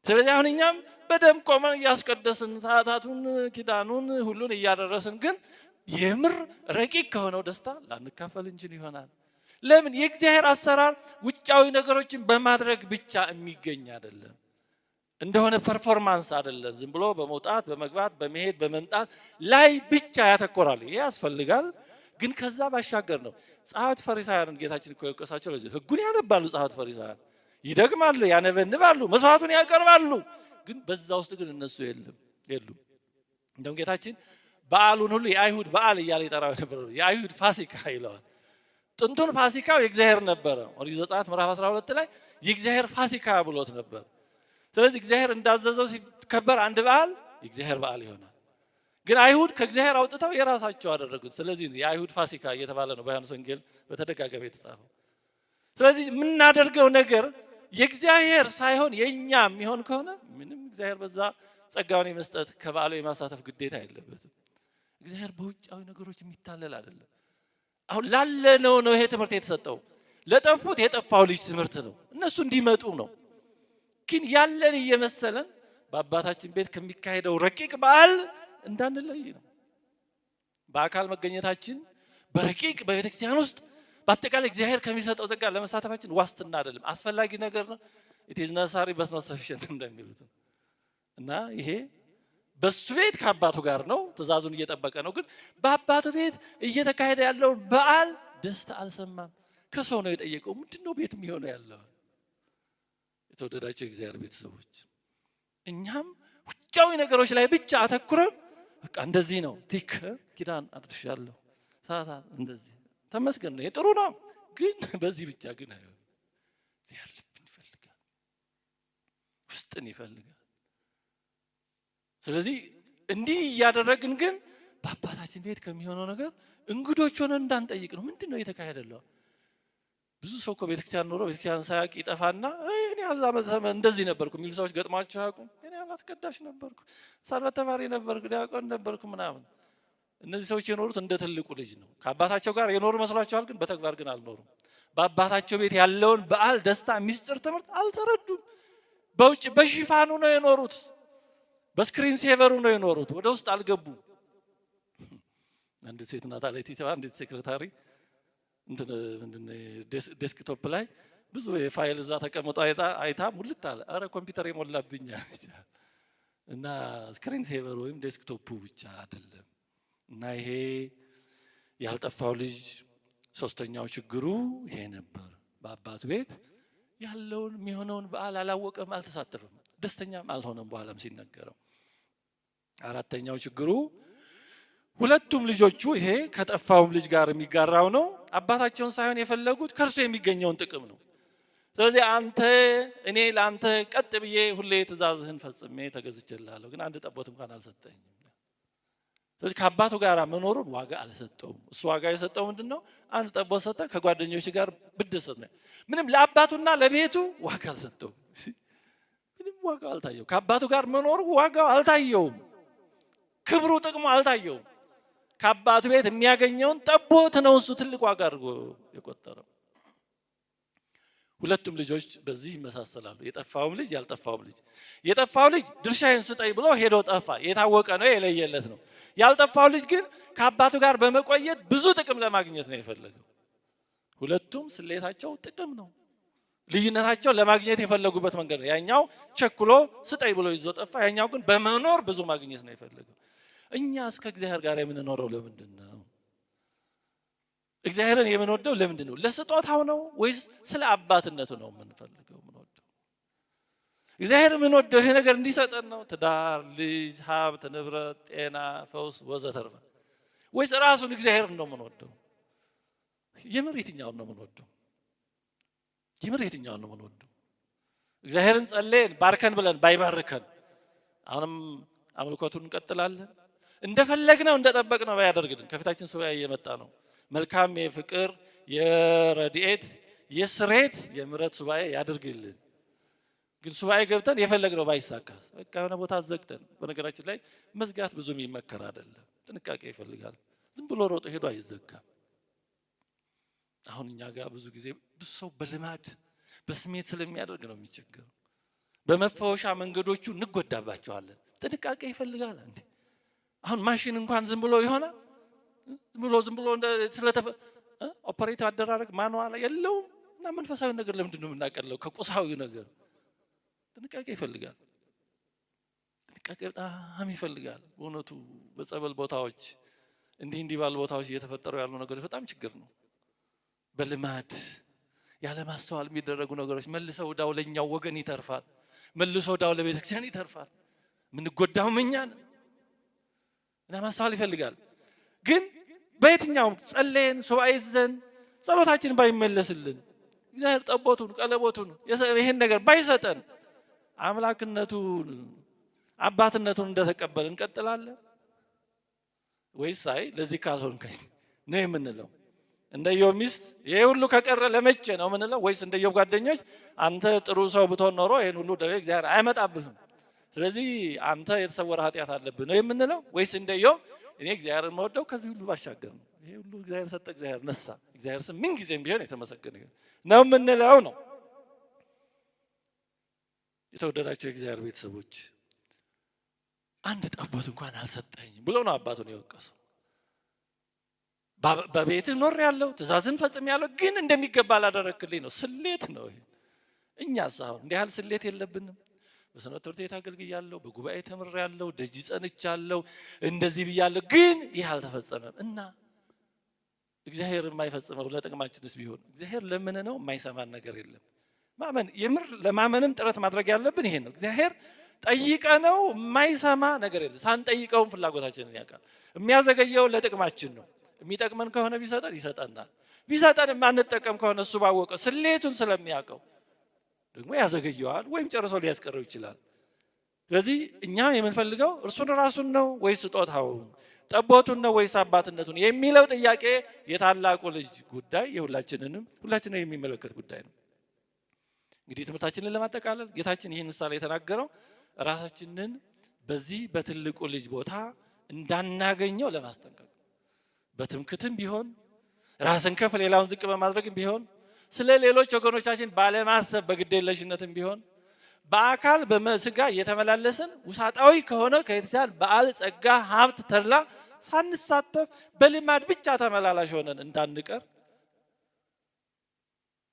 ስለዚህ አሁን እኛም በደም ቆመን እያስቀደስን ሰዓታቱን ኪዳኑን ሁሉን እያደረስን ግን የምር ረቂቅ ከሆነው ደስታ ላንካፈል እንችል ይሆናል። ለምን? የእግዚአብሔር አሰራር ውጫዊ ነገሮችን በማድረግ ብቻ የሚገኝ አይደለም። እንደሆነ ፐርፎርማንስ አይደለም። ዝም ብሎ በመውጣት በመግባት በመሄድ በመምጣት ላይ ብቻ ያተኮራል። ይሄ ያስፈልጋል፣ ግን ከዛ ባሻገር ነው። ጸሐፍት ፈሪሳውያን ጌታችን እኮ የወቀሳቸው ለዚህ ሕጉን ያነባሉ። ጸሐፍት ፈሪሳውያን ይደግማሉ፣ ያነበንባሉ፣ መስዋዕቱን ያቀርባሉ፣ ግን በዛ ውስጥ ግን እነሱ የሉም። እንደውም ጌታችን በዓሉን ሁሉ የአይሁድ በዓል እያለ ይጠራው ነበር። የአይሁድ ፋሲካ ይለዋል። ጥንቱን ፋሲካው የእግዚአብሔር ነበረ። ኦሪት ዘጸአት ምዕራፍ 12 ላይ የእግዚአብሔር ፋሲካ ብሎት ነበር። ስለዚህ እግዚአብሔር እንዳዘዘው ሲከበር አንድ በዓል የእግዚአብሔር በዓል ይሆናል። ግን አይሁድ ከእግዚአብሔር አውጥተው የራሳቸው አደረጉት። ስለዚህ የአይሁድ ፋሲካ እየተባለ ነው በዮሐንስ ወንጌል በተደጋጋሚ የተጻፈው። ስለዚህ የምናደርገው ነገር የእግዚአብሔር ሳይሆን የኛ የሚሆን ከሆነ ምንም እግዚአብሔር በዛ ጸጋውን የመስጠት ከበዓሉ የማሳተፍ ግዴታ የለበትም። እግዚአብሔር በውጫዊ ነገሮች የሚታለል አይደለም። አሁን ላለነው ነው ይሄ ትምህርት የተሰጠው። ለጠፉት የጠፋው ልጅ ትምህርት ነው፣ እነሱ እንዲመጡ ነው። ግን ያለን እየመሰለን በአባታችን ቤት ከሚካሄደው ረቂቅ በዓል እንዳንለይ ነው። በአካል መገኘታችን በረቂቅ በቤተክርስቲያን ውስጥ በአጠቃላይ እግዚአብሔር ከሚሰጠው ጸጋ ለመሳተፋችን ዋስትና አይደለም፣ አስፈላጊ ነገር ነው። it is necessary but not sufficient እንደሚሉት እና ይሄ በሱ ቤት ከአባቱ ጋር ነው፣ ትእዛዙን እየጠበቀ ነው። ግን በአባቱ ቤት እየተካሄደ ያለውን በዓል ደስታ አልሰማም። ከሰው ነው የጠየቀው። ምንድነው ቤት የሚሆነው ያለው? የተወደዳቸው እግዚአብሔር ቤተሰቦች፣ እኛም ውጫዊ ነገሮች ላይ ብቻ አተኩረን በቃ እንደዚህ ነው ቲክ ኪዳን አድርሻለሁ ሳታ እንደዚህ ተመስገን ነው ጥሩ ነው። ግን በዚህ ብቻ ግን አይሆንም። እግዚአብሔር ልብን ይፈልጋል፣ ውስጥን ይፈልጋል። ስለዚህ እንዲህ እያደረግን ግን በአባታችን ቤት ከሚሆነው ነገር እንግዶች ሆነን እንዳንጠይቅ ነው። ምንድነው እየተካሄደለው? ብዙ ሰው ከቤተክርስቲያን ኖሮ ቤተክርስቲያን ሳያውቅ ይጠፋና እኔ አልዛመ እንደዚህ ነበርኩ የሚሉ ሰዎች ገጥሟቸው ያውቁም። እኔ አላስቀዳሽ ነበርኩ፣ ሰንበት ተማሪ ነበርኩ፣ ዲያቆን ነበርኩ ምናምን። እነዚህ ሰዎች የኖሩት እንደ ትልቁ ልጅ ነው። ከአባታቸው ጋር የኖሩ መስሏቸዋል፣ ግን በተግባር ግን አልኖሩም። በአባታቸው ቤት ያለውን በዓል፣ ደስታ፣ ሚስጥር፣ ትምህርት አልተረዱም። በውጭ በሽፋኑ ነው የኖሩት፣ በስክሪን ሴቨሩ ነው የኖሩት፣ ወደ ውስጥ አልገቡም። አንዲት ሴት ናት አለች ይተባ አንዲት ሴክሬታሪ ዴስክቶፕ ላይ ብዙ የፋይል እዛ ተቀምጦ አይታ ሙልት አለ። አረ ኮምፒውተር የሞላብኝ እና ስክሪን ሴቨር ወይም ዴስክቶፑ ብቻ አይደለም። እና ይሄ ያልጠፋው ልጅ ሶስተኛው ችግሩ ይሄ ነበር። በአባቱ ቤት ያለውን የሚሆነውን በዓል አላወቀም፣ አልተሳተፈም፣ ደስተኛም አልሆነም። በኋላም ሲነገረው አራተኛው ችግሩ ሁለቱም ልጆቹ ይሄ ከጠፋውም ልጅ ጋር የሚጋራው ነው። አባታቸውን ሳይሆን የፈለጉት ከእርሱ የሚገኘውን ጥቅም ነው። ስለዚህ እኔ ለአንተ ቀጥ ብዬ ሁሌ ትእዛዝህን ፈጽሜ ተገዝቼልሃለሁ፣ ግን አንድ ጠቦት እንኳን አልሰጠኝም። ስለዚህ ከአባቱ ጋር መኖሩን ዋጋ አልሰጠውም። እሱ ዋጋ የሰጠው ምንድነው? አንድ ጠቦት ሰጠ፣ ከጓደኞች ጋር ብድሰት ነው። ምንም ለአባቱና ለቤቱ ዋጋ አልሰጠውም። ምንም ዋጋ አልታየው። ከአባቱ ጋር መኖሩ ዋጋው አልታየውም። ክብሩ፣ ጥቅሙ አልታየውም። ከአባቱ ቤት የሚያገኘውን ጠቦት ነው እሱ ትልቅ ዋጋ አድርጎ የቆጠረው። ሁለቱም ልጆች በዚህ ይመሳሰላሉ። የጠፋውም ልጅ ያልጠፋውም ልጅ። የጠፋው ልጅ ድርሻዬን ስጠኝ ብሎ ሄዶ ጠፋ። የታወቀ ነው፣ የለየለት ነው። ያልጠፋው ልጅ ግን ከአባቱ ጋር በመቆየት ብዙ ጥቅም ለማግኘት ነው የፈለገው። ሁለቱም ስሌታቸው ጥቅም ነው። ልዩነታቸው ለማግኘት የፈለጉበት መንገድ ነው። ያኛው ቸኩሎ ስጠኝ ብሎ ይዞ ጠፋ። ያኛው ግን በመኖር ብዙ ማግኘት ነው የፈለገው። እኛ እስከ እግዚአብሔር ጋር የምንኖረው ለምንድን ነው? እግዚአብሔርን የምንወደው ለምንድን ነው? ለስጦታው ነው ወይስ ስለ አባትነቱ ነው የምንፈልገው? የምንወደው እግዚአብሔር የምንወደው ይሄ ነገር እንዲሰጠን ነው? ትዳር፣ ልጅ፣ ሀብት፣ ንብረት፣ ጤና፣ ፈውስ ወዘተርፈ፣ ወይስ ራሱን እግዚአብሔርን ነው የምንወደው? የምር የትኛውን ነው የምንወደው? የምር የትኛውን ነው የምንወደው? እግዚአብሔርን ጸልየን ባርከን ብለን ባይባርከን አሁንም አምልኮቱን እንቀጥላለን። እንደፈለግነው እንደጠበቅነው ባያደርግልን ከፊታችን ሱባኤ እየመጣ ነው። መልካም የፍቅር የረድኤት የስሬት የምሕረት ሱባኤ ያድርግልን። ግን ሱባኤ ገብተን የፈለግነው ባይሳካ በቃ የሆነ ቦታ ዘግተን፣ በነገራችን ላይ መዝጋት ብዙም ይመከር አይደለም፣ ጥንቃቄ ይፈልጋል። ዝም ብሎ ሮጦ ሄዶ አይዘጋም። አሁን እኛ ጋር ብዙ ጊዜ ብዙ ሰው በልማድ በስሜት ስለሚያደርግ ነው የሚቸገረው። በመፈወሻ መንገዶቹ እንጎዳባቸዋለን። ጥንቃቄ ይፈልጋል። እንዴ አሁን ማሽን እንኳን ዝም ብሎ ይሆናል? ዝም ብሎ ስለተፈ ኦፐሬት አደራረግ ማኑዋል የለውም። እና መንፈሳዊ ነገር ለምንድን ነው የምናቀለው ከቁሳዊ ነገር? ጥንቃቄ ይፈልጋል። ጥንቃቄ በጣም ይፈልጋል። በእውነቱ በጸበል ቦታዎች እንዲህ ባሉ ቦታዎች እየተፈጠሩ ያሉ ነገሮች በጣም ችግር ነው። በልማድ ያለ ማስተዋል የሚደረጉ ነገሮች መልሰው ወዳው ለኛው ወገን ይተርፋል፣ መልሰው ወዳው ለቤተክርስቲያን ይተርፋል። ምን ጎዳው እኛ ነን። እና ማስተዋል ይፈልጋል። ግን በየትኛው ጸለየን ሱባኤ ይዘን ጸሎታችንን ባይመለስልን እግዚአብሔር ጠቦቱን ቀለቦቱን ይሄን ነገር ባይሰጠን አምላክነቱን አባትነቱን እንደተቀበልን እንቀጥላለን ወይስ አይ ለዚህ ካልሆንከኝ ነው የምንለው? እንደ ኢዮብ ሚስት ይሄ ሁሉ ከቀረ ለመቼ ነው የምንለው? ወይስ እንደ ኢዮብ ጓደኞች አንተ ጥሩ ሰው ብትሆን ኖሮ ይሄን ሁሉ ደዌ እግዚአብሔር አይመጣብህም፣ ስለዚህ አንተ የተሰወረ ኃጢአት አለብህ ነው የምንለው? ወይስ እንደ ኢዮብ እኔ እግዚአብሔርን የምወደው ከዚህ ሁሉ ባሻገር ነው፣ ይሄ ሁሉ እግዚአብሔር ሰጠ፣ እግዚአብሔር ነሳ፣ እግዚአብሔር ስም ምን ጊዜም ቢሆን የተመሰገነ ይሁን ነው የምንለው ነው? የተወደዳቸው የእግዚአብሔር ቤተሰቦች አንድ ጠቦት እንኳን አልሰጠኝ ብሎ ነው አባቱን የወቀሰው። በቤትህ ኖር ያለው ትእዛዝን ፈጽም ያለው ግን እንደሚገባ አላደረክልኝ ነው። ስሌት ነው ይሄ። እኛስ አሁን እንዲህ ያህል ስሌት የለብንም? በሰንበት ትምህርት ቤት አገልግያለሁ፣ በጉባኤ ተምሬያለሁ፣ ደጅ ጸንቻለሁ፣ እንደዚህ ብያለሁ፣ ግን ይህ አልተፈጸመም እና እግዚአብሔር የማይፈጽመው ለጥቅማችንስ ቢሆን እግዚአብሔር ለምን ነው የማይሰማን ነገር የለም። ማመን የምር ለማመንም ጥረት ማድረግ ያለብን ይሄን ነው። እግዚአብሔር ጠይቀነው የማይሰማ ነገር የለም። ሳንጠይቀውም ፍላጎታችንን ያውቃል። የሚያዘገየው ለጥቅማችን ነው። የሚጠቅመን ከሆነ ቢሰጠን ይሰጠናል። ቢሰጠን የማንጠቀም ከሆነ እሱ ባወቀ ስሌቱን ስለሚያውቀው ደግሞ ያዘገየዋል ወይም ጨርሶ ሊያስቀረው ይችላል። ስለዚህ እኛ የምንፈልገው እርሱን ራሱን ነው ወይስ ስጦታውን፣ ጠቦቱን ነው ወይስ አባትነቱን የሚለው ጥያቄ የታላቁ ልጅ ጉዳይ ሁላችንን የሚመለከት ጉዳይ ነው። እንግዲህ ትምህርታችንን ለማጠቃለል ጌታችን ይህን ምሳሌ የተናገረው ራሳችንን በዚህ በትልቁ ልጅ ቦታ እንዳናገኘው ለማስጠንቀቅ፣ በትምክትም ቢሆን ራስን ከፍ ሌላውን ዝቅ በማድረግም ቢሆን ስለ ሌሎች ወገኖቻችን ባለማሰብ በግዴለሽነትም ቢሆን በአካል በስጋ እየተመላለስን ውሳጣዊ ከሆነ ከቤተክርስቲያን በዓል ጸጋ ሀብት ተድላ ሳንሳተፍ በልማድ ብቻ ተመላላሽ ሆነን እንዳንቀር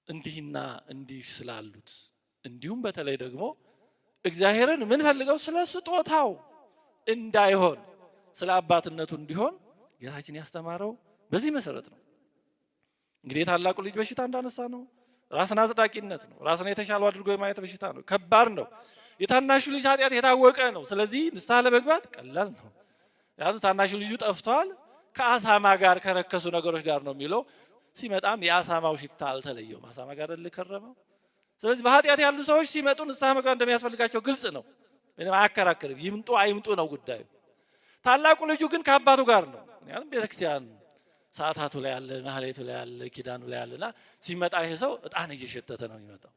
እንዲህና እንዲህ ስላሉት እንዲሁም በተለይ ደግሞ እግዚአብሔርን የምንፈልገው ስለ ስጦታው እንዳይሆን ስለ አባትነቱ እንዲሆን ጌታችን ያስተማረው በዚህ መሰረት ነው። እንግዲህ የታላቁ ልጅ በሽታ እንዳነሳ ነው ራስን አጽዳቂነት ነው። ራስን የተሻለው አድርጎ የማየት በሽታ ነው። ከባድ ነው። የታናሹ ልጅ ኃጢአት የታወቀ ነው። ስለዚህ ንስሐ ለመግባት ቀላል ነው። ያን ታናሹ ልጁ ጠፍቷል፣ ከአሳማ ጋር ከረከሱ ነገሮች ጋር ነው የሚለው። ሲመጣም የአሳማው ሽታ አልተለየውም። አሳማ ጋር ልከረመው። ስለዚህ በኃጢአት ያሉ ሰዎች ሲመጡ ንስሐ መግባት እንደሚያስፈልጋቸው ግልጽ ነው። ምንም አያከራክርም። ይምጡ አይምጡ ነው ጉዳዩ። ታላቁ ልጁ ግን ከአባቱ ጋር ነው። ምክንያቱም ቤተክርስቲያን ሰዓታቱ ላይ ያለ፣ ማህሌቱ ላይ ያለ፣ ኪዳኑ ላይ ያለና ሲመጣ ይሄ ሰው እጣን እየሸተተ ነው የሚመጣው።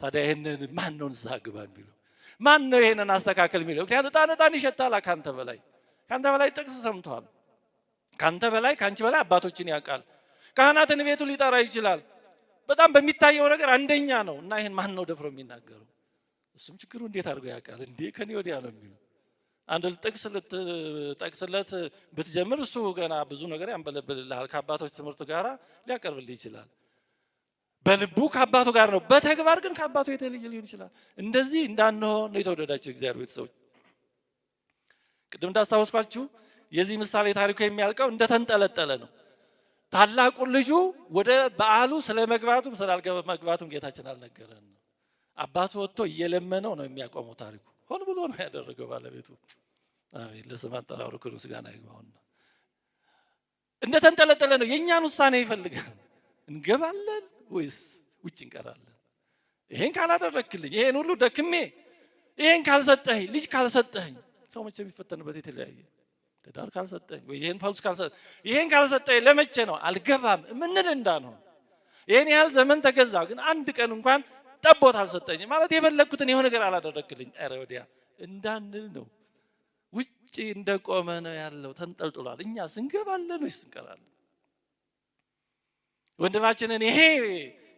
ታዲያ ይሄንን ማን ነው ንስሐ ግባ የሚለው? ማን ነው ይሄንን አስተካከል የሚለው? ምክንያቱም እጣን ይሸታል። ካንተ በላይ ጥቅስ ሰምቷል። ካንተ በላይ ካንቺ በላይ አባቶችን ያውቃል። ካህናትን ቤቱ ሊጠራ ይችላል። በጣም በሚታየው ነገር አንደኛ ነው እና ይሄን ማን ነው ደፍሮ የሚናገረው? እሱም ችግሩ እንዴት አድርጎ ያውቃል እንዴ? ከኔ ወዲያ ነው የሚለው። አንድ ጥቅስ ልትጠቅስለት ብትጀምር እሱ ገና ብዙ ነገር ያንበለብልልሃል። ከአባቶች ትምህርት ጋር ሊያቀርብልህ ይችላል። በልቡ ከአባቱ ጋር ነው፣ በተግባር ግን ከአባቱ የተለየ ሊሆን ይችላል። እንደዚህ እንዳንሆን ነው የተወደዳቸው እግዚአብሔር ቤተሰቦች። ቅድም እንዳስታወስኳችሁ የዚህ ምሳሌ ታሪኩ የሚያልቀው እንደተንጠለጠለ ነው። ታላቁ ልጁ ወደ በዓሉ ስለመግባቱም ስላልመግባቱም ጌታችን አልነገረን ነው። አባቱ ወጥቶ እየለመነው ነው የሚያቆመው ታሪኩ። ሆን ብሎ ነው ያደረገው ባለቤቱ። አሜን፣ ለስም አጠራሩ ክብር ምስጋና ይግባውና እንደተንጠለጠለ ነው። የእኛን ውሳኔ ይፈልጋል። እንገባለን ወይስ ውጭ እንቀራለን? ይሄን ካላደረክልኝ፣ ይሄን ሁሉ ደክሜ ይሄን ካልሰጠኸኝ፣ ልጅ ካልሰጠኸኝ፣ ሰው መቼ የሚፈተንበት የተለያየ ትዳር ካልሰጠኝ ወይ ይሄን ፈልስ ካልሰጠኝ፣ ይሄን ካልሰጠኝ ለመቼ ነው አልገባም ምንል እንዳንሆን። ይሄን ያህል ዘመን ተገዛ፣ ግን አንድ ቀን እንኳን ጠቦት አልሰጠኝ ማለት የፈለግኩትን የሆነ ነገር አላደረክልኝ ኧረ ወዲያ እንዳንል ነው። ውጪ እንደቆመ ነው ያለው፣ ተንጠልጥሏል። እኛ ስንገባለን ወይስ እንቀራለን? ወንድማችንን ይሄ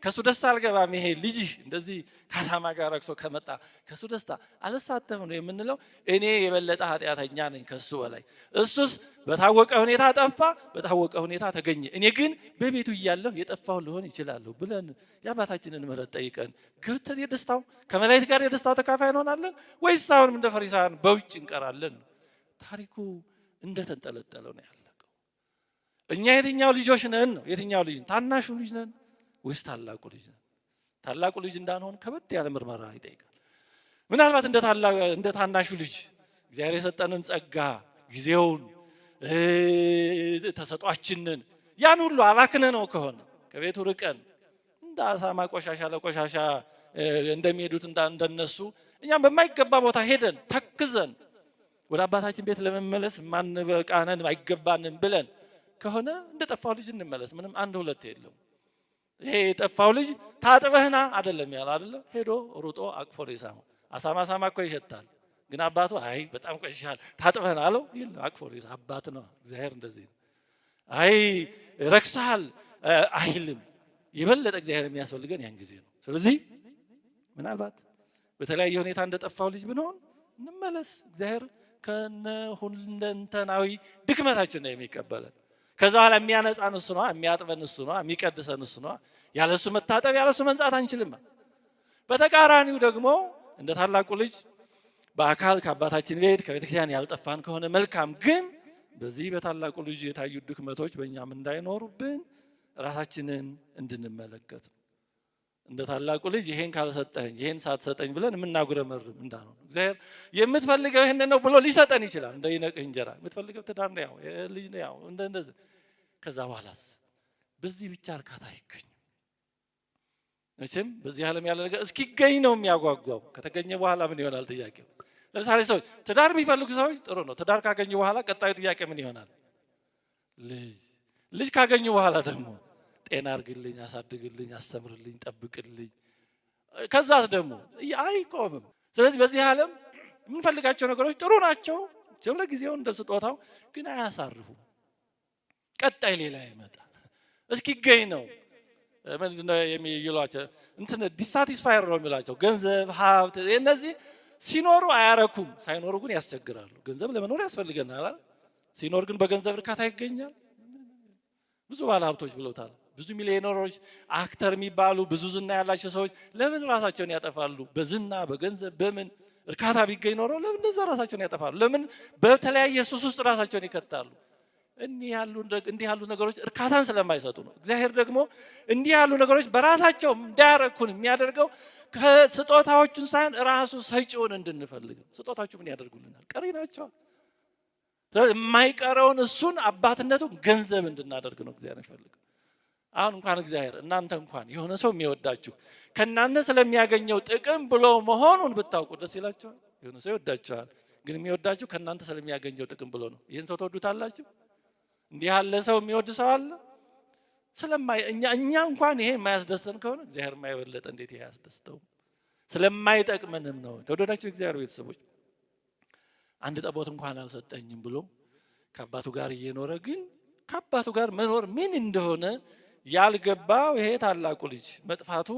ከሱ ደስታ አልገባም፣ ይሄ ልጅ እንደዚህ ከአሳማ ጋር ረክሶ ከመጣ ከሱ ደስታ አልሳተፍም ነው የምንለው? እኔ የበለጠ ኃጢአተኛ ነኝ ከሱ በላይ። እሱስ በታወቀ ሁኔታ ጠፋ፣ በታወቀ ሁኔታ ተገኘ። እኔ ግን በቤቱ እያለሁ የጠፋሁ ልሆን ይችላለሁ ብለን የአባታችንን ምሕረት ጠይቀን ገብተን የደስታው ከመላእክት ጋር የደስታው ተካፋይ እንሆናለን ወይስ አሁንም እንደ ፈሪሳውያን በውጭ እንቀራለን? ታሪኩ እንደተንጠለጠለው ነው ያለቀው። እኛ የትኛው ልጆች ነን ነው? የትኛው ልጅ? ታናሹ ልጅ ነን ወይስ ታላቁ ልጅ ነን? ታላቁ ልጅ እንዳንሆን ከበድ ያለ ምርመራ ይጠይቃል። ምናልባት እንደ ታናሹ ልጅ እግዚአብሔር የሰጠንን ጸጋ ጊዜውን ተሰጧችንን ያን ሁሉ አባክነ ነው ከሆነ ከቤቱ ርቀን እንደ አሳማ ቆሻሻ ለቆሻሻ እንደሚሄዱት እንደነሱ እኛም በማይገባ ቦታ ሄደን ተክዘን ወደ አባታችን ቤት ለመመለስ ማንበቃነን አይገባንም ብለን ከሆነ እንደጠፋው ልጅ እንመለስ። ምንም አንድ ሁለት የለም። ይሄ የጠፋው ልጅ ታጥበህና አይደለም ያለ አይደለ? ሄዶ ሩጦ አቅፎ ይሳም። አሳማ እኮ ይሸታል፣ ግን አባቱ አይ በጣም ቆሽሻል ታጥበህና አለው ይል አቅፎ ይሳም። አባት ነው እግዚአብሔር እንደዚህ ነው። አይ ረክሳል አይልም። የበለጠ እግዚአብሔር የሚያስፈልገን ያን ጊዜ ነው። ስለዚህ ምናልባት በተለያየ ሁኔታ እንደጠፋው ልጅ ብንሆን እንመለስ። እግዚአብሔር ከነ ሁለንተናዊ ድክመታችን ነው የሚቀበለን። ከዛ በኋላ የሚያነጻን እሱ ነው፣ የሚያጥበን እሱ ነው፣ የሚቀድሰን እሱ ነው። ያለሱ መታጠብ ያለሱ መንጻት አንችልም። በተቃራኒው ደግሞ እንደ ታላቁ ልጅ በአካል ከአባታችን ቤት ከቤተክርስቲያን ያልጠፋን ከሆነ መልካም። ግን በዚህ በታላቁ ልጅ የታዩ ድክመቶች በእኛም እንዳይኖሩብን ራሳችንን እንድንመለከት እንደ ታላቁ ልጅ ይሄን ካልሰጠኝ ይሄን ሳትሰጠኝ ብለን የምናጉረመርም እንዳልሆነ እግዚአብሔር የምትፈልገው ይሄን ነው ብሎ ሊሰጠን ይችላል። እንደ ይነቅህ እንጀራ የምትፈልገው ትዳር ነው፣ ያው ልጅ ነው፣ ያው እንደዚህ። ከዛ በኋላስ በዚህ ብቻ እርካታ አይገኝም። መቼም በዚህ ዓለም ያለ ነገር እስኪገኝ ነው የሚያጓጓው። ከተገኘ በኋላ ምን ይሆናል ጥያቄው? ለምሳሌ ሰዎች ትዳር የሚፈልጉ ሰዎች ጥሩ ነው። ትዳር ካገኙ በኋላ ቀጣዩ ጥያቄ ምን ይሆናል? ልጅ ካገኙ በኋላ ደግሞ ጤና አርግልኝ፣ አሳድግልኝ፣ አስተምርልኝ፣ ጠብቅልኝ። ከዛስ ደግሞ አይቆምም። ስለዚህ በዚህ ዓለም የምንፈልጋቸው ነገሮች ጥሩ ናቸው፣ ለጊዜው እንደ ስጦታው ግን አያሳርፉም። ቀጣይ ሌላ ይመጣል እስኪገኝ ነው። ምንድነው የሚሏቸው? እንትን ዲሳቲስፋየር ነው የሚላቸው። ገንዘብ፣ ሀብት እነዚህ ሲኖሩ አያረኩም፣ ሳይኖሩ ግን ያስቸግራሉ። ገንዘብ ለመኖር ያስፈልገናል። ሲኖር ግን በገንዘብ እርካታ ይገኛል። ብዙ ባለ ሀብቶች ብለውታል። ብዙ ሚሊዮነሮች አክተር የሚባሉ ብዙ ዝና ያላቸው ሰዎች ለምን ራሳቸውን ያጠፋሉ? በዝና በገንዘብ በምን እርካታ ቢገኝ ኖረው ለምን እንደዛ ራሳቸውን ያጠፋሉ? ለምን በተለያየ ሱስ ውስጥ ራሳቸውን ይከታሉ? እንዲህ ያሉ ነገሮች እርካታን ስለማይሰጡ ነው። እግዚአብሔር ደግሞ እንዲህ ያሉ ነገሮች በራሳቸው እንዳያረኩን የሚያደርገው ከስጦታዎቹን ሳይሆን ራሱ ሰጪውን እንድንፈልግ። ስጦታዎቹ ምን ያደርጉልናል? ቀሪ ናቸው። የማይቀረውን እሱን አባትነቱን ገንዘብ እንድናደርግ ነው እግዚአብሔር ይፈልጋል። አሁን እንኳን እግዚአብሔር እናንተ እንኳን የሆነ ሰው የሚወዳችሁ ከእናንተ ስለሚያገኘው ጥቅም ብሎ መሆኑን ብታውቁ ደስ ይላችኋል። የሆነ ሰው ይወዳችኋል፣ ግን የሚወዳችሁ ከእናንተ ስለሚያገኘው ጥቅም ብሎ ነው። ይህን ሰው ተወዱታላችሁ? እንዲህ ያለ ሰው የሚወድ ሰው አለ? እኛ እንኳን ይሄ የማያስደስተን ከሆነ እግዚአብሔር የማይበለጠ እንዴት ይሄ ያስደስተው? ስለማይጠቅመንም ነው። ተወደዳችሁ እግዚአብሔር ቤተሰቦች፣ አንድ ጠቦት እንኳን አልሰጠኝም ብሎ ከአባቱ ጋር እየኖረ ግን ከአባቱ ጋር መኖር ምን እንደሆነ ያልገባው ይሄ ታላቁ ልጅ መጥፋቱ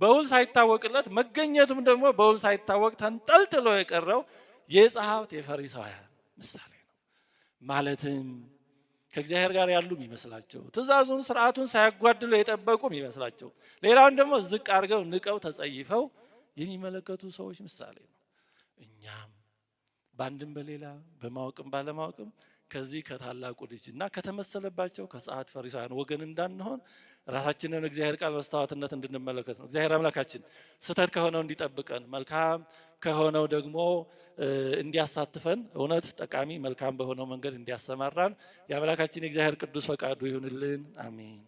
በውል ሳይታወቅለት መገኘቱም ደግሞ በውል ሳይታወቅ ተንጠልጥሎ የቀረው የጸሐፍት የፈሪሳውያን ምሳሌ ነው። ማለትም ከእግዚአብሔር ጋር ያሉ የሚመስላቸው ትእዛዙን ስርዓቱን ሳያጓድሉ የጠበቁ የሚመስላቸው ሌላውን ደግሞ ዝቅ አድርገው ንቀው ተጸይፈው የሚመለከቱ ሰዎች ምሳሌ ነው። እኛም በአንድም በሌላ በማወቅም ባለማወቅም ከዚህ ከታላቁ ልጅና ከተመሰለባቸው ከጸሐፍት ፈሪሳውያን ወገን እንዳንሆን ራሳችንን እግዚአብሔር ቃል መስታወትነት እንድንመለከት ነው። እግዚአብሔር አምላካችን ስህተት ከሆነው እንዲጠብቀን፣ መልካም ከሆነው ደግሞ እንዲያሳትፈን፣ እውነት ጠቃሚ መልካም በሆነው መንገድ እንዲያሰማራን የአምላካችን የእግዚአብሔር ቅዱስ ፈቃዱ ይሁንልን። አሜን።